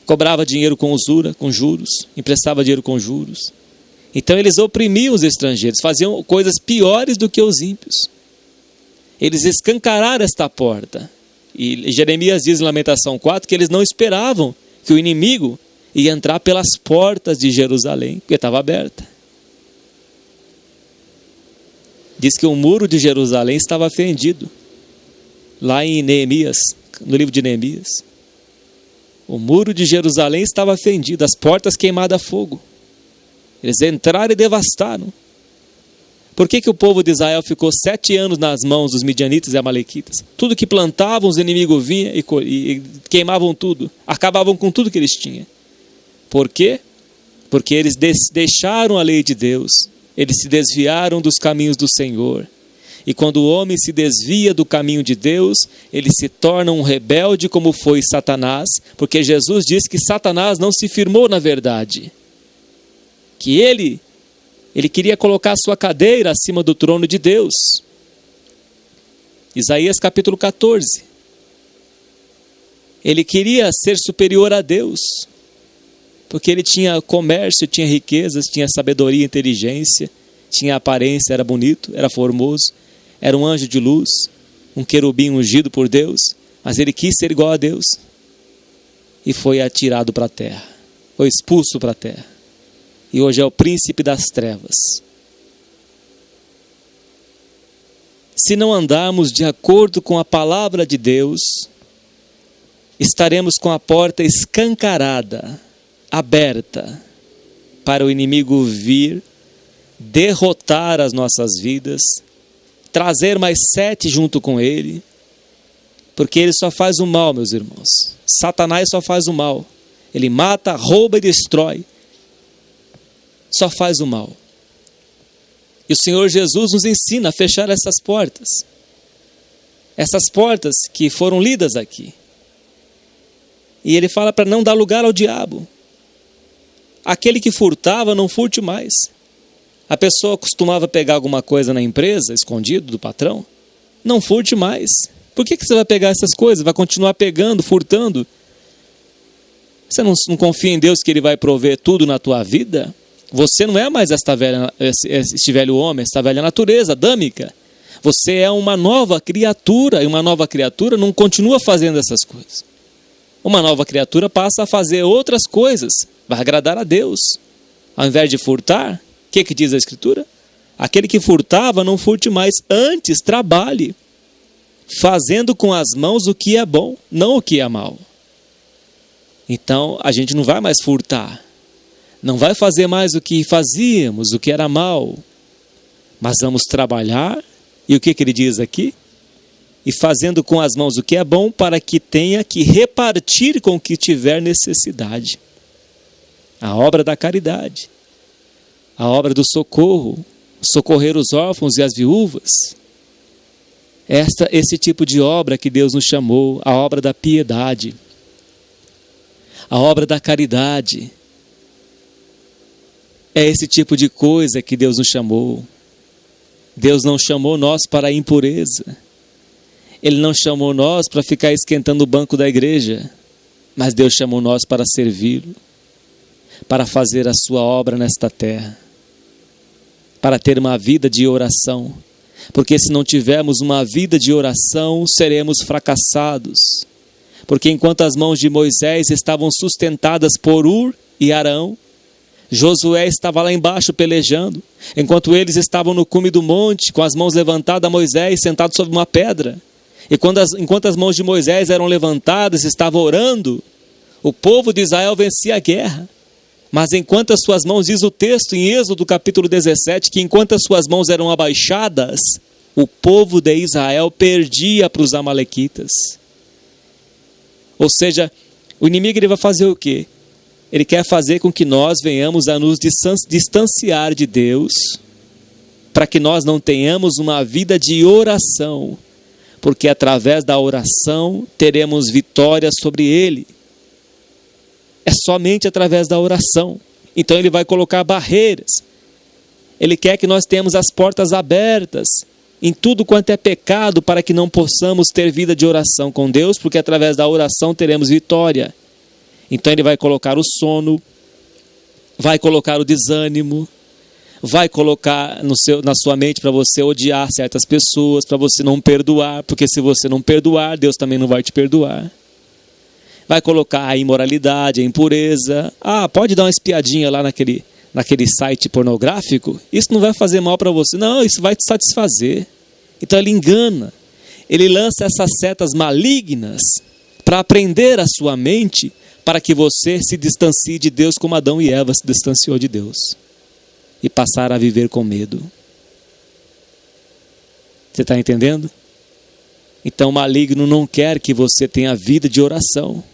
Cobrava dinheiro com usura, com juros, emprestava dinheiro com juros. Então eles oprimiam os estrangeiros, faziam coisas piores do que os ímpios. Eles escancararam esta porta. E Jeremias diz em Lamentação 4 que eles não esperavam que o inimigo ia entrar pelas portas de Jerusalém, porque estava aberta. Diz que o muro de Jerusalém estava fendido. Lá em Neemias, no livro de Neemias. O muro de Jerusalém estava fendido, as portas queimadas a fogo. Eles entraram e devastaram. Por que o povo de Israel ficou 7 anos nas mãos dos midianitas e amalequitas? Tudo que plantavam, os inimigos vinham e queimavam tudo. Acabavam com tudo que eles tinham. Por quê? Porque eles deixaram a lei de Deus. Eles se desviaram dos caminhos do Senhor. E quando o homem se desvia do caminho de Deus, ele se torna um rebelde como foi Satanás, porque Jesus diz que Satanás não se firmou na verdade. Que ele queria colocar a sua cadeira acima do trono de Deus. Isaías capítulo 14. Ele queria ser superior a Deus, porque ele tinha comércio, tinha riquezas, tinha sabedoria, inteligência, tinha aparência, era bonito, era formoso, era um anjo de luz, um querubim ungido por Deus, mas ele quis ser igual a Deus e foi atirado para a terra, foi expulso para a terra. E hoje é o príncipe das trevas. Se não andarmos de acordo com a palavra de Deus, estaremos com a porta escancarada, aberta, para o inimigo vir, derrotar as nossas vidas, trazer mais 7 junto com ele, porque ele só faz o mal, meus irmãos. Satanás só faz o mal. Ele mata, rouba e destrói. Só faz o mal. E o Senhor Jesus nos ensina a fechar essas portas. Essas portas que foram lidas aqui. E ele fala para não dar lugar ao diabo. Aquele que furtava, não furte mais. A pessoa costumava pegar alguma coisa na empresa, escondido do patrão. Não furte mais. Por que você vai pegar essas coisas? Vai continuar pegando, furtando? Você não confia em Deus que Ele vai prover tudo na tua vida? Você não é mais este velho homem, esta velha natureza adâmica. Você é uma nova criatura, e uma nova criatura não continua fazendo essas coisas. Uma nova criatura passa a fazer outras coisas, vai agradar a Deus. Ao invés de furtar, o que diz a Escritura? Aquele que furtava, não furte mais, antes trabalhe, fazendo com as mãos o que é bom, não o que é mal. Então, a gente não vai mais furtar. Não vai fazer mais o que fazíamos, o que era mal. Mas vamos trabalhar. E o que ele diz aqui? E fazendo com as mãos o que é bom, para que tenha que repartir com o que tiver necessidade. A obra da caridade. A obra do socorro. Socorrer os órfãos e as viúvas. Esse tipo de obra que Deus nos chamou. A obra da piedade. A obra da caridade. É esse tipo de coisa que Deus nos chamou. Deus não chamou nós para a impureza. Ele não chamou nós para ficar esquentando o banco da igreja. Mas Deus chamou nós para servi-lo. Para fazer a sua obra nesta terra. Para ter uma vida de oração. Porque se não tivermos uma vida de oração, seremos fracassados. Porque enquanto as mãos de Moisés estavam sustentadas por Ur e Arão, Josué estava lá embaixo pelejando, enquanto eles estavam no cume do monte, com as mãos levantadas, Moisés sentado sobre uma pedra. E enquanto as mãos de Moisés eram levantadas, estava orando, o povo de Israel vencia a guerra. Mas enquanto as suas mãos, diz o texto em Êxodo capítulo 17, que enquanto as suas mãos eram abaixadas, o povo de Israel perdia para os amalequitas. Ou seja, o inimigo ele vai fazer o quê? Ele quer fazer com que nós venhamos a nos distanciar de Deus, para que nós não tenhamos uma vida de oração, porque através da oração teremos vitória sobre ele. É somente através da oração. Então ele vai colocar barreiras. Ele quer que nós tenhamos as portas abertas em tudo quanto é pecado, para que não possamos ter vida de oração com Deus, porque através da oração teremos vitória. Então ele vai colocar o sono, vai colocar o desânimo, vai colocar na sua mente para você odiar certas pessoas, para você não perdoar, porque se você não perdoar, Deus também não vai te perdoar. Vai colocar a imoralidade, a impureza. Pode dar uma espiadinha lá naquele site pornográfico, isso não vai fazer mal para você. Não, isso vai te satisfazer. Então ele engana. Ele lança essas setas malignas para prender a sua mente, para que você se distancie de Deus como Adão e Eva se distanciou de Deus. E passar a viver com medo. Você está entendendo? Então o maligno não quer que você tenha vida de oração.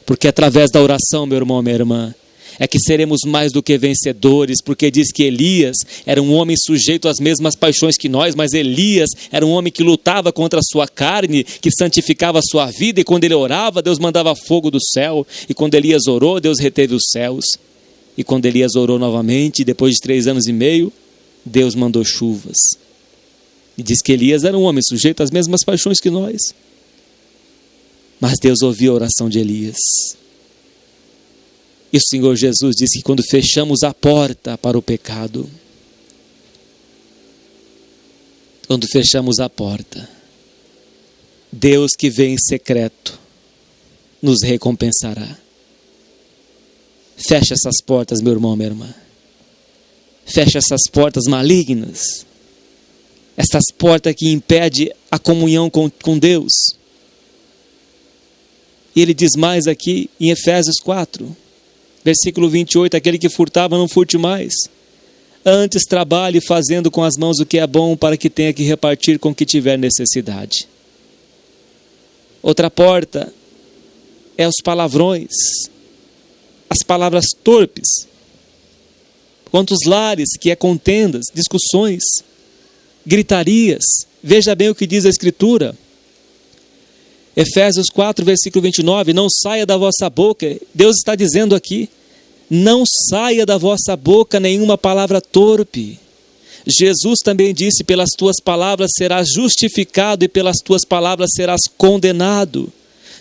Porque através da oração, meu irmão, minha irmã, é que seremos mais do que vencedores, porque diz que Elias era um homem sujeito às mesmas paixões que nós, mas Elias era um homem que lutava contra a sua carne, que santificava a sua vida, e quando ele orava, Deus mandava fogo do céu, e quando Elias orou, Deus reteve os céus, e quando Elias orou novamente, depois de 3 anos e meio, Deus mandou chuvas. E diz que Elias era um homem sujeito às mesmas paixões que nós, mas Deus ouviu a oração de Elias. E o Senhor Jesus disse que quando fechamos a porta para o pecado, quando fechamos a porta, Deus que vem em secreto nos recompensará. Fecha essas portas, meu irmão, minha irmã. Fecha essas portas malignas. Essas portas que impedem a comunhão com Deus. E ele diz mais aqui em Efésios 4. Versículo 28, aquele que furtava não furte mais. Antes trabalhe fazendo com as mãos o que é bom, para que tenha que repartir com o que tiver necessidade. Outra porta é os palavrões, as palavras torpes. Quantos lares que é contendas, discussões, gritarias. Veja bem o que diz a Escritura. Efésios 4, versículo 29, não saia da vossa boca, Deus está dizendo aqui, não saia da vossa boca nenhuma palavra torpe. Jesus também disse, pelas tuas palavras serás justificado e pelas tuas palavras serás condenado.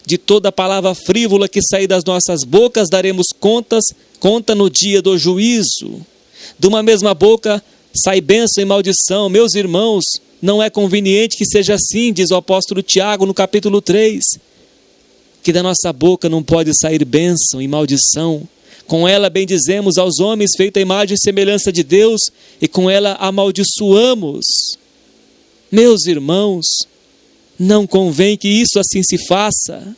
De toda palavra frívola que sair das nossas bocas daremos conta no dia do juízo. De uma mesma boca sai bênção e maldição. Meus irmãos, não é conveniente que seja assim, diz o apóstolo Tiago no capítulo 3, que da nossa boca não pode sair bênção e maldição. Com ela bendizemos aos homens feita a imagem e semelhança de Deus, e com ela amaldiçoamos. Meus irmãos, não convém que isso assim se faça.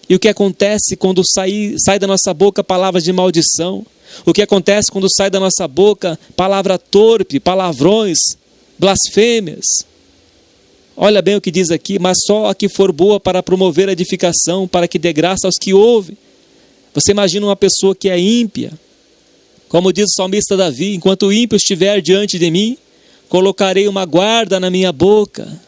E o que acontece quando sai da nossa boca palavras de maldição? O que acontece quando sai da nossa boca palavra torpe, palavrões, blasfêmias? Olha bem o que diz aqui, mas só a que for boa para promover a edificação, para que dê graça aos que ouvem. Você imagina uma pessoa que é ímpia, como diz o salmista Davi, enquanto o ímpio estiver diante de mim, colocarei uma guarda na minha boca,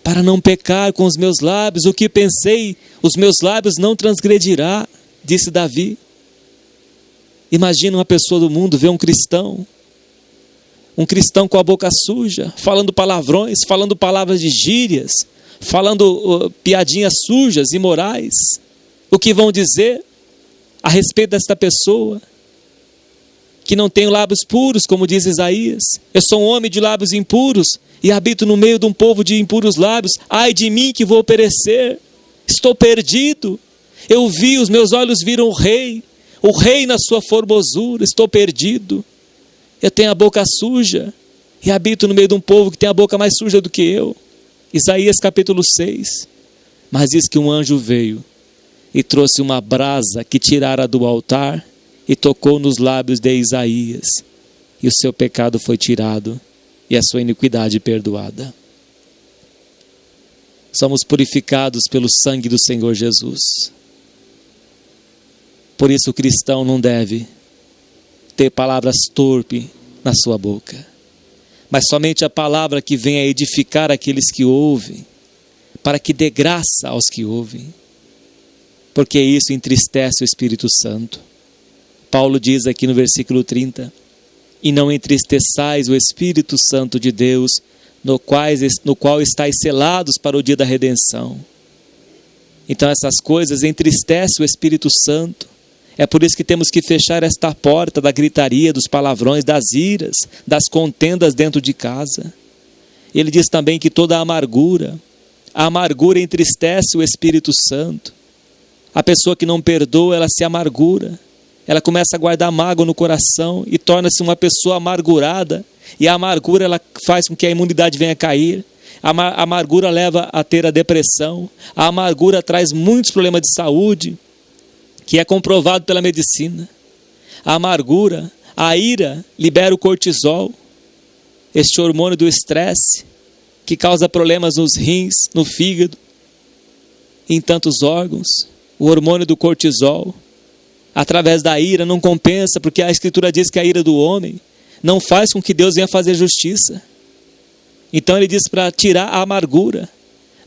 para não pecar com os meus lábios, o que pensei, os meus lábios não transgredirá, disse Davi. Imagina uma pessoa do mundo ver um cristão com a boca suja, falando palavrões, falando palavras de gírias, falando piadinhas sujas, imorais. O que vão dizer a respeito desta pessoa? Que não tenho lábios puros, como diz Isaías. Eu sou um homem de lábios impuros e habito no meio de um povo de impuros lábios. Ai de mim que vou perecer. Estou perdido. Eu vi, os meus olhos viram o rei na sua formosura. Estou perdido. Eu tenho a boca suja e habito no meio de um povo que tem a boca mais suja do que eu. Isaías capítulo 6. Mas diz que um anjo veio e trouxe uma brasa que tirara do altar e tocou nos lábios de Isaías. e o seu pecado foi tirado e a sua iniquidade perdoada. Somos purificados pelo sangue do Senhor Jesus. Por isso o cristão não deve ter palavras torpes na sua boca, mas somente a palavra que vem a edificar aqueles que ouvem, para que dê graça aos que ouvem, porque isso entristece o Espírito Santo. Paulo diz aqui no versículo 30, e não entristeçais o Espírito Santo de Deus, no qual estáis selados para o dia da redenção. Então essas coisas entristecem o Espírito Santo. É por isso que temos que fechar esta porta da gritaria, dos palavrões, das iras, das contendas dentro de casa. Ele diz também que toda a amargura entristece o Espírito Santo. A pessoa que não perdoa, ela se amargura. Ela começa a guardar mágoa no coração e torna-se uma pessoa amargurada. E a amargura ela faz com que a imunidade venha a cair. A amargura leva a ter a depressão. A amargura traz muitos problemas de saúde, que é comprovado pela medicina. A amargura, a ira, libera o cortisol, este hormônio do estresse, que causa problemas nos rins, no fígado, em tantos órgãos. O hormônio do cortisol, através da ira, não compensa, porque a Escritura diz que a ira do homem não faz com que Deus venha fazer justiça. Então ele diz para tirar a amargura,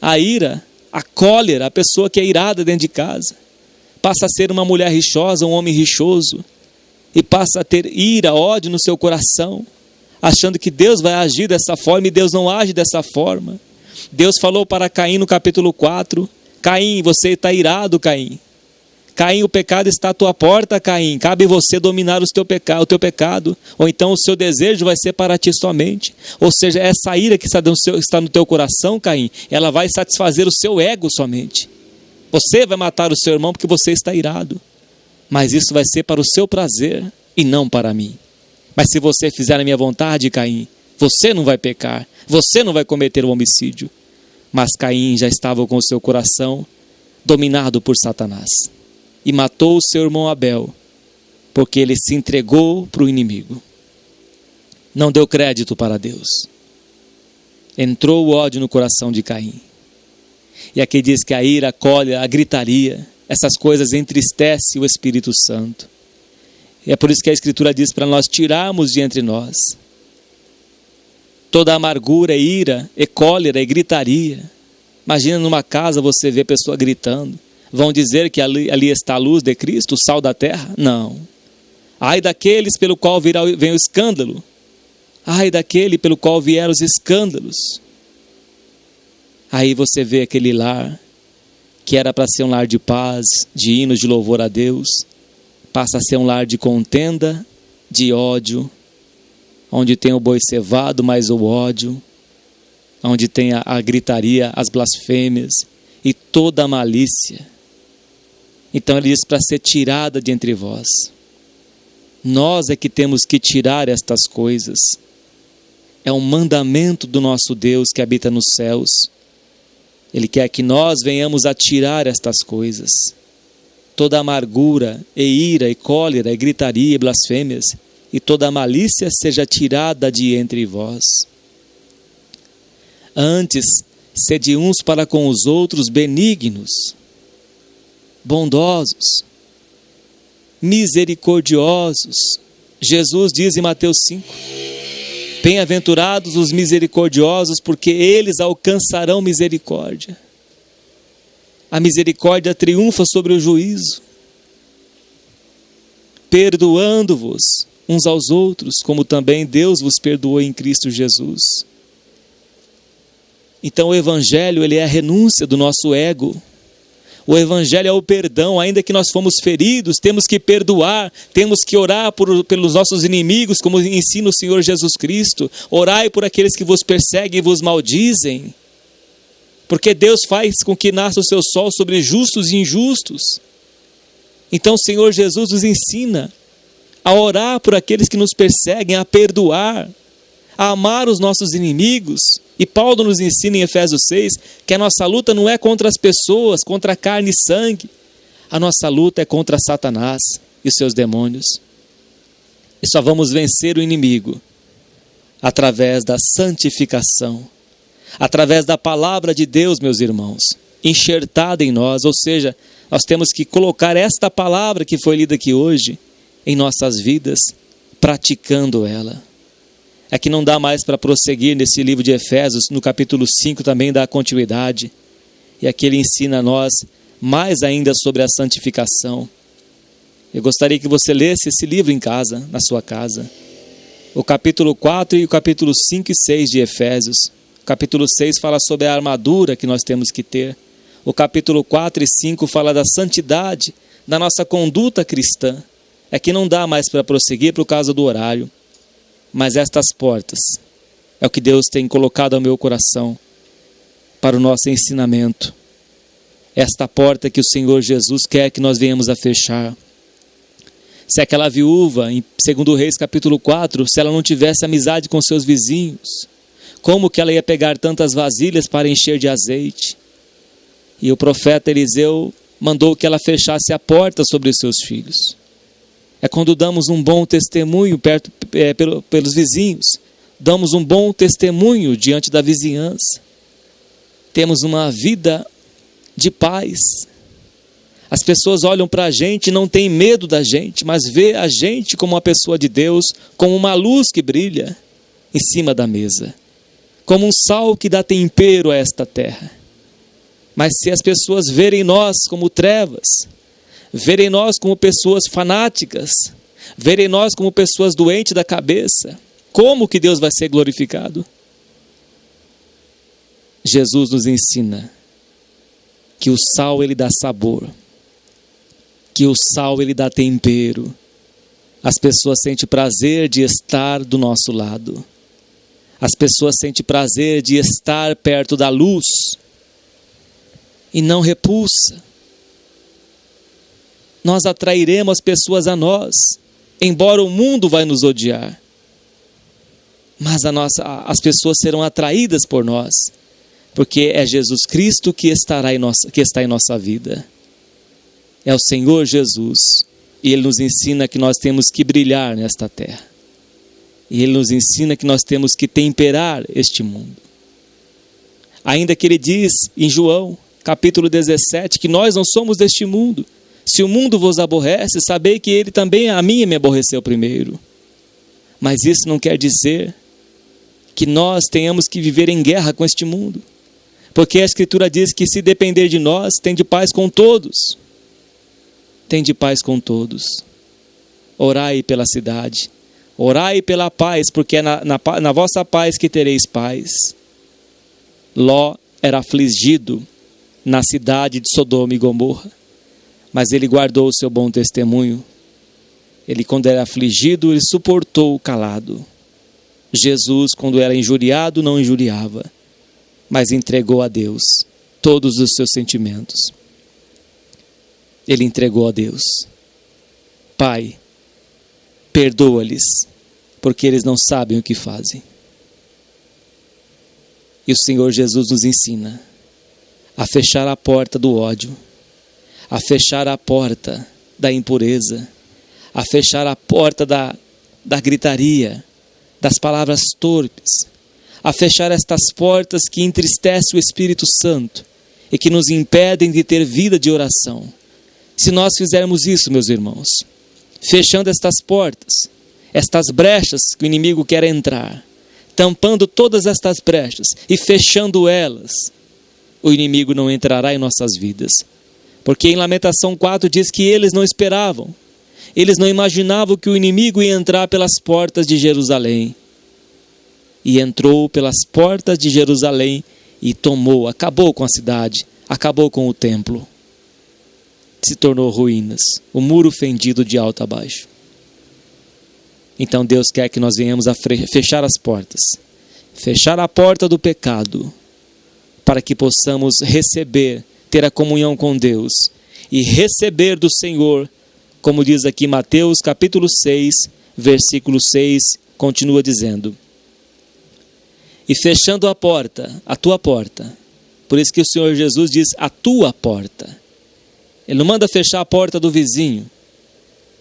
a ira, a cólera, a pessoa que é irada dentro de casa, passa a ser uma mulher rixosa, um homem rixoso, e passa a ter ira, ódio no seu coração, achando que Deus vai agir dessa forma, e Deus não age dessa forma. Deus falou para Caim no capítulo 4, Caim, você está irado, Caim. Caim, o pecado está à tua porta, Caim. Cabe você dominar o teu pecado. Ou então o seu desejo vai ser para ti somente. Ou seja, essa ira que está no teu coração, Caim, ela vai satisfazer o seu ego somente. Você vai matar o seu irmão porque você está irado. Mas isso vai ser para o seu prazer e não para mim. Mas se você fizer a minha vontade, Caim, você não vai pecar. Você não vai cometer o homicídio. Mas Caim já estava com o seu coração dominado por Satanás. E matou o seu irmão Abel, porque ele se entregou para o inimigo. Não deu crédito para Deus. Entrou o ódio no coração de Caim. E aqui diz que a ira, a cólera, a gritaria, essas coisas entristecem o Espírito Santo. E é por isso que a Escritura diz para nós tirarmos de entre nós toda a amargura, ira, e cólera, e gritaria. Imagina numa casa você ver a pessoa gritando. Vão dizer que ali está a luz de Cristo, o sal da terra? Não. Ai daqueles pelo qual vem o escândalo. Ai daquele pelo qual vieram os escândalos. Aí você vê aquele lar, que era para ser um lar de paz, de hinos de louvor a Deus, passa a ser um lar de contenda, de ódio, onde tem o boi cevado, mais o ódio, onde tem a gritaria, as blasfêmias e toda a malícia. Então ele diz para ser tirada de entre vós. Nós é que temos que tirar estas coisas. É um mandamento do nosso Deus que habita nos céus. Ele quer que nós venhamos a tirar estas coisas. Toda amargura, e ira, e cólera, e gritaria, e blasfêmias, e toda a malícia seja tirada de entre vós. Antes, sede uns para com os outros benignos, bondosos, misericordiosos. Jesus diz em Mateus 5, bem-aventurados os misericordiosos, porque eles alcançarão misericórdia. A misericórdia triunfa sobre o juízo, perdoando-vos uns aos outros, como também Deus vos perdoou em Cristo Jesus. Então o Evangelho, ele é a renúncia do nosso ego. O Evangelho é o perdão. Ainda que nós fomos feridos, temos que perdoar, temos que orar pelos nossos inimigos, como ensina o Senhor Jesus Cristo. Orai por aqueles que vos perseguem e vos maldizem, porque Deus faz com que nasça o seu sol sobre justos e injustos. Então o Senhor Jesus nos ensina a orar por aqueles que nos perseguem, a perdoar, a amar os nossos inimigos. E Paulo nos ensina em Efésios 6 que a nossa luta não é contra as pessoas, contra a carne e sangue. A nossa luta é contra Satanás e os seus demônios. E só vamos vencer o inimigo através da santificação, através da palavra de Deus, meus irmãos, enxertada em nós. Ou seja, nós temos que colocar esta palavra que foi lida aqui hoje em nossas vidas, praticando ela. É que não dá mais para prosseguir nesse livro de Efésios, no capítulo 5 também dá continuidade. E aqui ele ensina a nós mais ainda sobre a santificação. Eu gostaria que você lesse esse livro em casa, na sua casa. O capítulo 4 e o capítulo 5 e 6 de Efésios. O capítulo 6 fala sobre a armadura que nós temos que ter. O capítulo 4 e 5 fala da santidade, da nossa conduta cristã. É que não dá mais para prosseguir por causa do horário. Mas estas portas é o que Deus tem colocado ao meu coração para o nosso ensinamento. Esta porta que o Senhor Jesus quer que nós venhamos a fechar. Se aquela viúva, em 2 Reis capítulo 4, se ela não tivesse amizade com seus vizinhos, como que ela ia pegar tantas vasilhas para encher de azeite? E o profeta Eliseu mandou que ela fechasse a porta sobre os seus filhos. É quando damos um bom testemunho pelos vizinhos, damos um bom testemunho diante da vizinhança. Temos uma vida de paz. As pessoas olham para a gente e não têm medo da gente, mas vê a gente como uma pessoa de Deus, como uma luz que brilha em cima da mesa, como um sal que dá tempero a esta terra. Mas se as pessoas verem nós como trevas, verem nós como pessoas fanáticas, verem nós como pessoas doentes da cabeça, como que Deus vai ser glorificado? Jesus nos ensina que o sal ele dá sabor, que o sal ele dá tempero. As pessoas sentem prazer de estar do nosso lado. As pessoas sentem prazer de estar perto da luz e não repulsa. Nós atrairemos as pessoas a nós, embora o mundo vai nos odiar. Mas as pessoas serão atraídas por nós, porque é Jesus Cristo que está em nossa vida. É o Senhor Jesus, e Ele nos ensina que nós temos que brilhar nesta terra. E Ele nos ensina que nós temos que temperar este mundo. Ainda que Ele diz em João, capítulo 17, que nós não somos deste mundo. Se o mundo vos aborrece, sabei que Ele também a mim me aborreceu primeiro. Mas isso não quer dizer que nós tenhamos que viver em guerra com este mundo. Porque a Escritura diz que se depender de nós, tem de paz com todos. Tem de paz com todos. Orai pela cidade. Orai pela paz, porque é na vossa paz que tereis paz. Ló era afligido na cidade de Sodoma e Gomorra, mas ele guardou o seu bom testemunho. Ele, quando era afligido, ele suportou calado. Jesus, quando era injuriado, não injuriava, mas entregou a Deus todos os seus sentimentos. Ele entregou a Deus. Pai, perdoa-lhes, porque eles não sabem o que fazem. E o Senhor Jesus nos ensina a fechar a porta do ódio, a fechar a porta da impureza, a fechar a porta da gritaria, das palavras torpes, a fechar estas portas que entristecem o Espírito Santo e que nos impedem de ter vida de oração. Se nós fizermos isso, meus irmãos, fechando estas portas, estas brechas que o inimigo quer entrar, tampando todas estas brechas e fechando elas, o inimigo não entrará em nossas vidas. Porque em Lamentação 4 diz que eles não esperavam, eles não imaginavam que o inimigo ia entrar pelas portas de Jerusalém. E entrou pelas portas de Jerusalém e acabou com a cidade, acabou com o templo. Se tornou ruínas, o muro fendido de alto a baixo. Então Deus quer que nós venhamos a fechar as portas, fechar a porta do pecado, para que possamos receber, ter a comunhão com Deus e receber do Senhor, como diz aqui Mateus capítulo 6, versículo 6, continua dizendo: e fechando a porta, a tua porta, por isso que o Senhor Jesus diz a tua porta. Ele não manda fechar a porta do vizinho,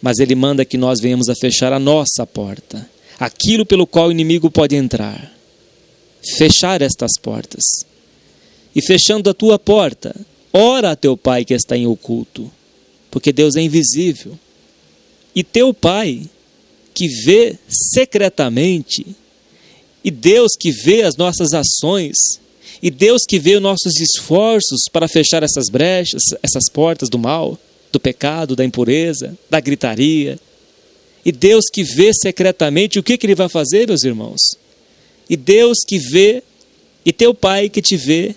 mas Ele manda que nós venhamos a fechar a nossa porta, aquilo pelo qual o inimigo pode entrar. Fechar estas portas. E fechando a tua porta, ora a teu Pai que está em oculto, porque Deus é invisível. E teu Pai, que vê secretamente, e Deus que vê as nossas ações, e Deus que vê os nossos esforços para fechar essas brechas, essas portas do mal, do pecado, da impureza, da gritaria. E Deus que vê secretamente, o que Ele vai fazer, meus irmãos? E Deus que vê, e teu Pai que te vê,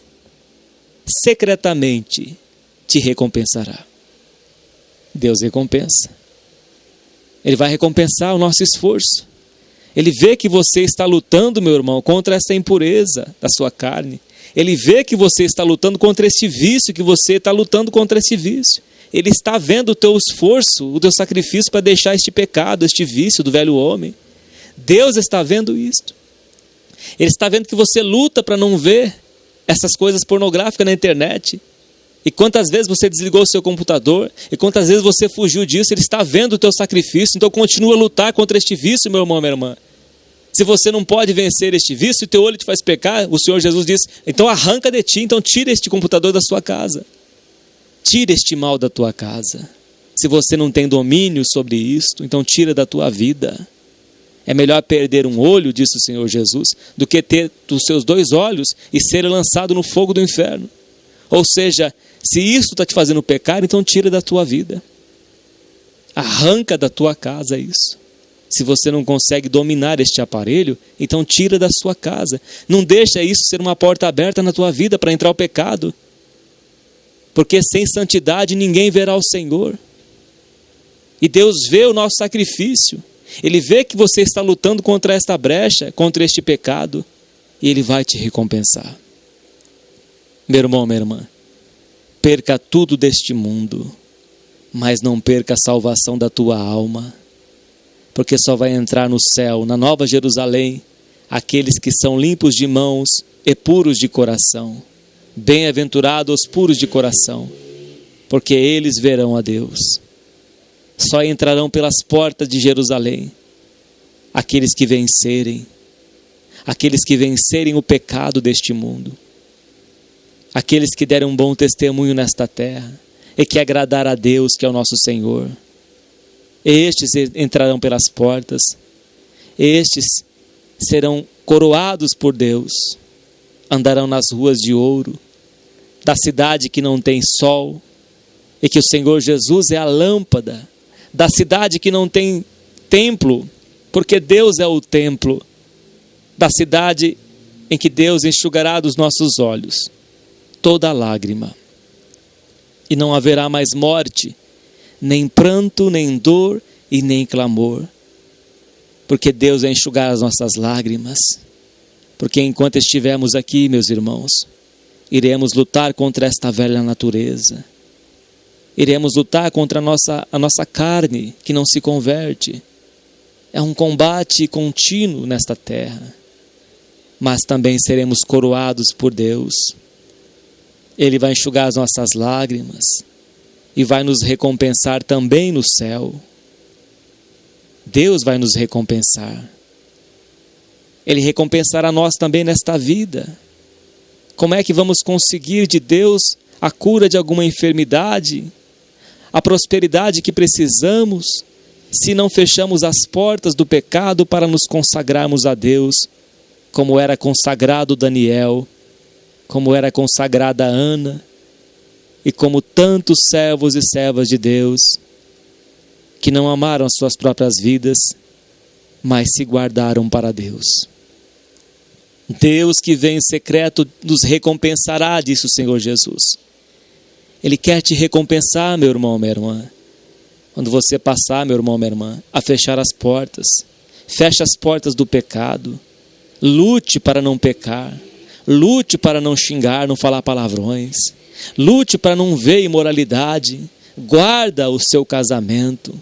secretamente te recompensará. Deus recompensa. Ele vai recompensar o nosso esforço. Ele vê que você está lutando, meu irmão, contra essa impureza da sua carne. Ele vê que você está lutando contra este vício, que você está lutando contra este vício. Ele está vendo o teu esforço, o teu sacrifício para deixar este pecado, este vício do velho homem. Deus está vendo isto. Ele está vendo que você luta para não ver essas coisas pornográficas na internet. E quantas vezes você desligou o seu computador, e quantas vezes você fugiu disso. Ele está vendo o teu sacrifício. Então continua a lutar contra este vício, meu irmão, minha irmã. Se você não pode vencer este vício, e teu olho te faz pecar, o Senhor Jesus diz, então arranca de ti, então tira este computador da sua casa. Tira este mal da tua casa. Se você não tem domínio sobre isto, então tira da tua vida. É melhor perder um olho, disse o Senhor Jesus, do que ter os seus 2 olhos e ser lançado no fogo do inferno. Ou seja, se isso está te fazendo pecar, então tira da tua vida. Arranca da tua casa isso. Se você não consegue dominar este aparelho, então tira da sua casa. Não deixa isso ser uma porta aberta na tua vida para entrar o pecado. Porque sem santidade ninguém verá o Senhor. E Deus vê o nosso sacrifício. Ele vê que você está lutando contra esta brecha, contra este pecado. E Ele vai te recompensar. Meu irmão, minha irmã, perca tudo deste mundo, mas não perca a salvação da tua alma. Porque só vai entrar no céu, na Nova Jerusalém, aqueles que são limpos de mãos e puros de coração. Bem-aventurados os puros de coração, porque eles verão a Deus. Só entrarão pelas portas de Jerusalém aqueles que vencerem o pecado deste mundo, aqueles que deram um bom testemunho nesta terra e que agradaram a Deus, que é o nosso Senhor. Estes entrarão pelas portas, estes serão coroados por Deus, andarão nas ruas de ouro, da cidade que não tem sol, e que o Senhor Jesus é a lâmpada, da cidade que não tem templo, porque Deus é o templo, da cidade em que Deus enxugará dos nossos olhos toda lágrima, e não haverá mais morte, nem pranto, nem dor e nem clamor, porque Deus vai enxugar as nossas lágrimas. Porque enquanto estivermos aqui, meus irmãos, iremos lutar contra esta velha natureza, iremos lutar contra a nossa carne que não se converte. É um combate contínuo nesta terra, mas também seremos coroados por Deus. Ele vai enxugar as nossas lágrimas e vai nos recompensar também no céu. Deus vai nos recompensar. Ele recompensará nós também nesta vida. Como é que vamos conseguir de Deus a cura de alguma enfermidade, a prosperidade que precisamos, se não fechamos as portas do pecado para nos consagrarmos a Deus, como era consagrado Daniel, como era consagrada Ana, e como tantos servos e servas de Deus, que não amaram as suas próprias vidas, mas se guardaram para Deus. Deus que vem em secreto nos recompensará, disse o Senhor Jesus. Ele quer te recompensar, meu irmão, minha irmã. Quando você passar, meu irmão, minha irmã, a fechar as portas, feche as portas do pecado, lute para não pecar, lute para não xingar, não falar palavrões, lute para não ver imoralidade, guarda o seu casamento,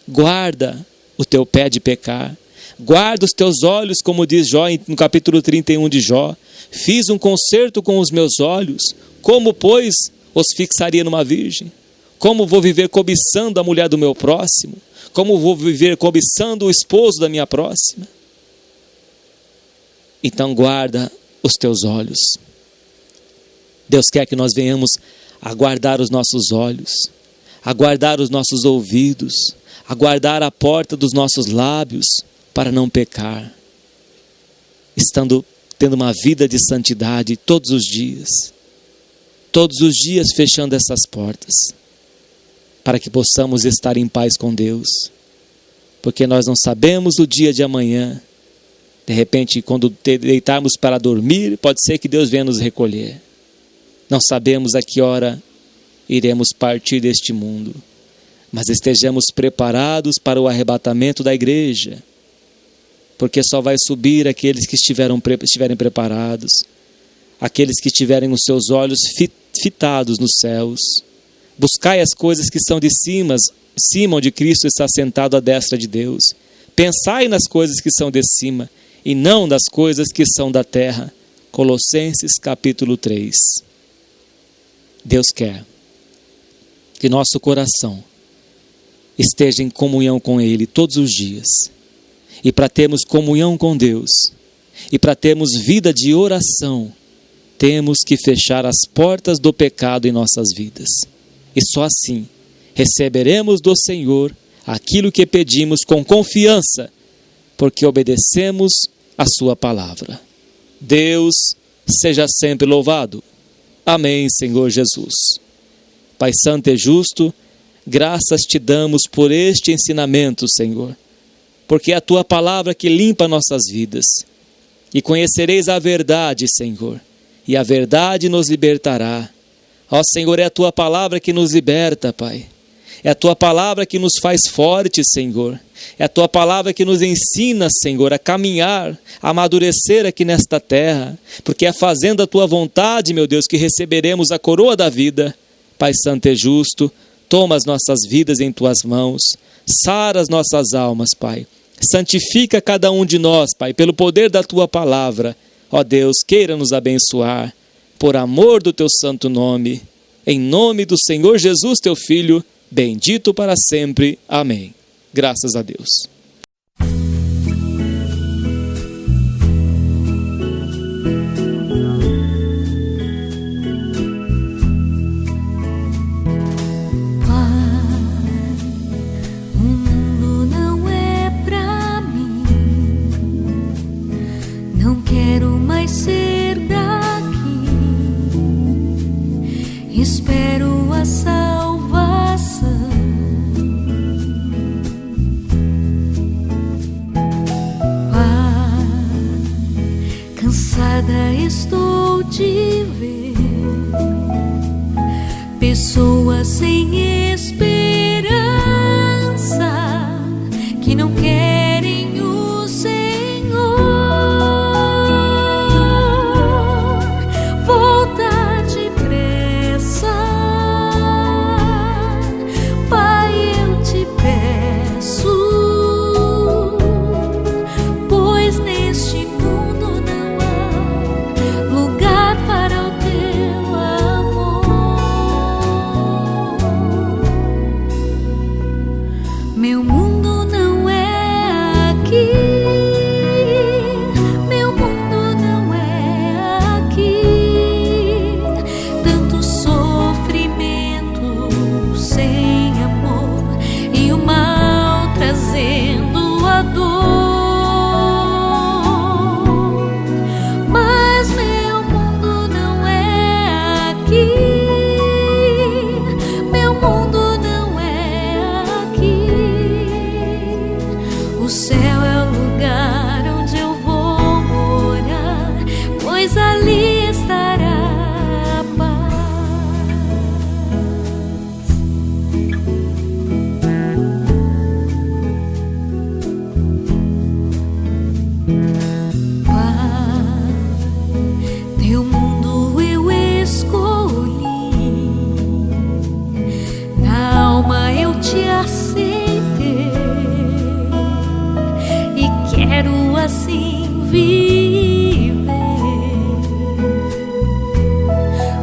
guarda o teu pé de pecar, guarda os teus olhos, como diz Jó no capítulo 31 de Jó. Fiz um concerto com os meus olhos, como pois os fixaria numa virgem? Como vou viver cobiçando a mulher do meu próximo? Como vou viver cobiçando o esposo da minha próxima? Então guarda os teus olhos. Deus quer que nós venhamos a guardar os nossos olhos, a guardar os nossos ouvidos, a guardar a porta dos nossos lábios para não pecar, tendo uma vida de santidade todos os dias fechando essas portas, para que possamos estar em paz com Deus, porque nós não sabemos o dia de amanhã. De repente, quando deitarmos para dormir, pode ser que Deus venha nos recolher. Não sabemos a que hora iremos partir deste mundo, mas estejamos preparados para o arrebatamento da igreja, porque só vai subir aqueles que estiverem preparados, aqueles que tiverem os seus olhos fitados nos céus. Buscai as coisas que são de cima onde Cristo está sentado à destra de Deus. Pensai nas coisas que são de cima e não nas coisas que são da terra. Colossenses capítulo 3. Deus quer que nosso coração esteja em comunhão com Ele todos os dias. E para termos comunhão com Deus, e para termos vida de oração, temos que fechar as portas do pecado em nossas vidas. E só assim receberemos do Senhor aquilo que pedimos com confiança, porque obedecemos a sua palavra. Deus seja sempre louvado. Amém, Senhor Jesus. Pai Santo e justo, graças te damos por este ensinamento, Senhor, porque é a tua palavra que limpa nossas vidas. E conhecereis a verdade, Senhor, e a verdade nos libertará. Ó Senhor, é a tua palavra que nos liberta, Pai. É a tua palavra que nos faz fortes, Senhor. É a tua palavra que nos ensina, Senhor, a caminhar, a amadurecer aqui nesta terra. Porque é fazendo a tua vontade, meu Deus, que receberemos a coroa da vida. Pai Santo e justo, toma as nossas vidas em tuas mãos. Sara as nossas almas, Pai. Santifica cada um de nós, Pai, pelo poder da tua palavra. Ó Deus, queira nos abençoar, por amor do teu santo nome. Em nome do Senhor Jesus, teu Filho, bendito para sempre. Amém. Graças a Deus. Ser daqui, espero a salvação. Pai, cansada estou de ver pessoas sem esperança que não querem o Senhor. Meu mundo não é aqui, meu mundo não é aqui. Tanto sofrimento sem amor e o mal trazendo a dor. Mas meu mundo não é aqui. O céu é o lugar onde eu vou morar, pois ali estará a paz. Pai, teu mundo eu escolhi, na alma eu te aceitei. Quero assim viver.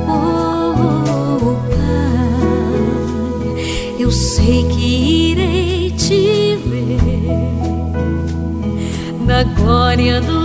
Oh, Pai, eu sei que irei te glória do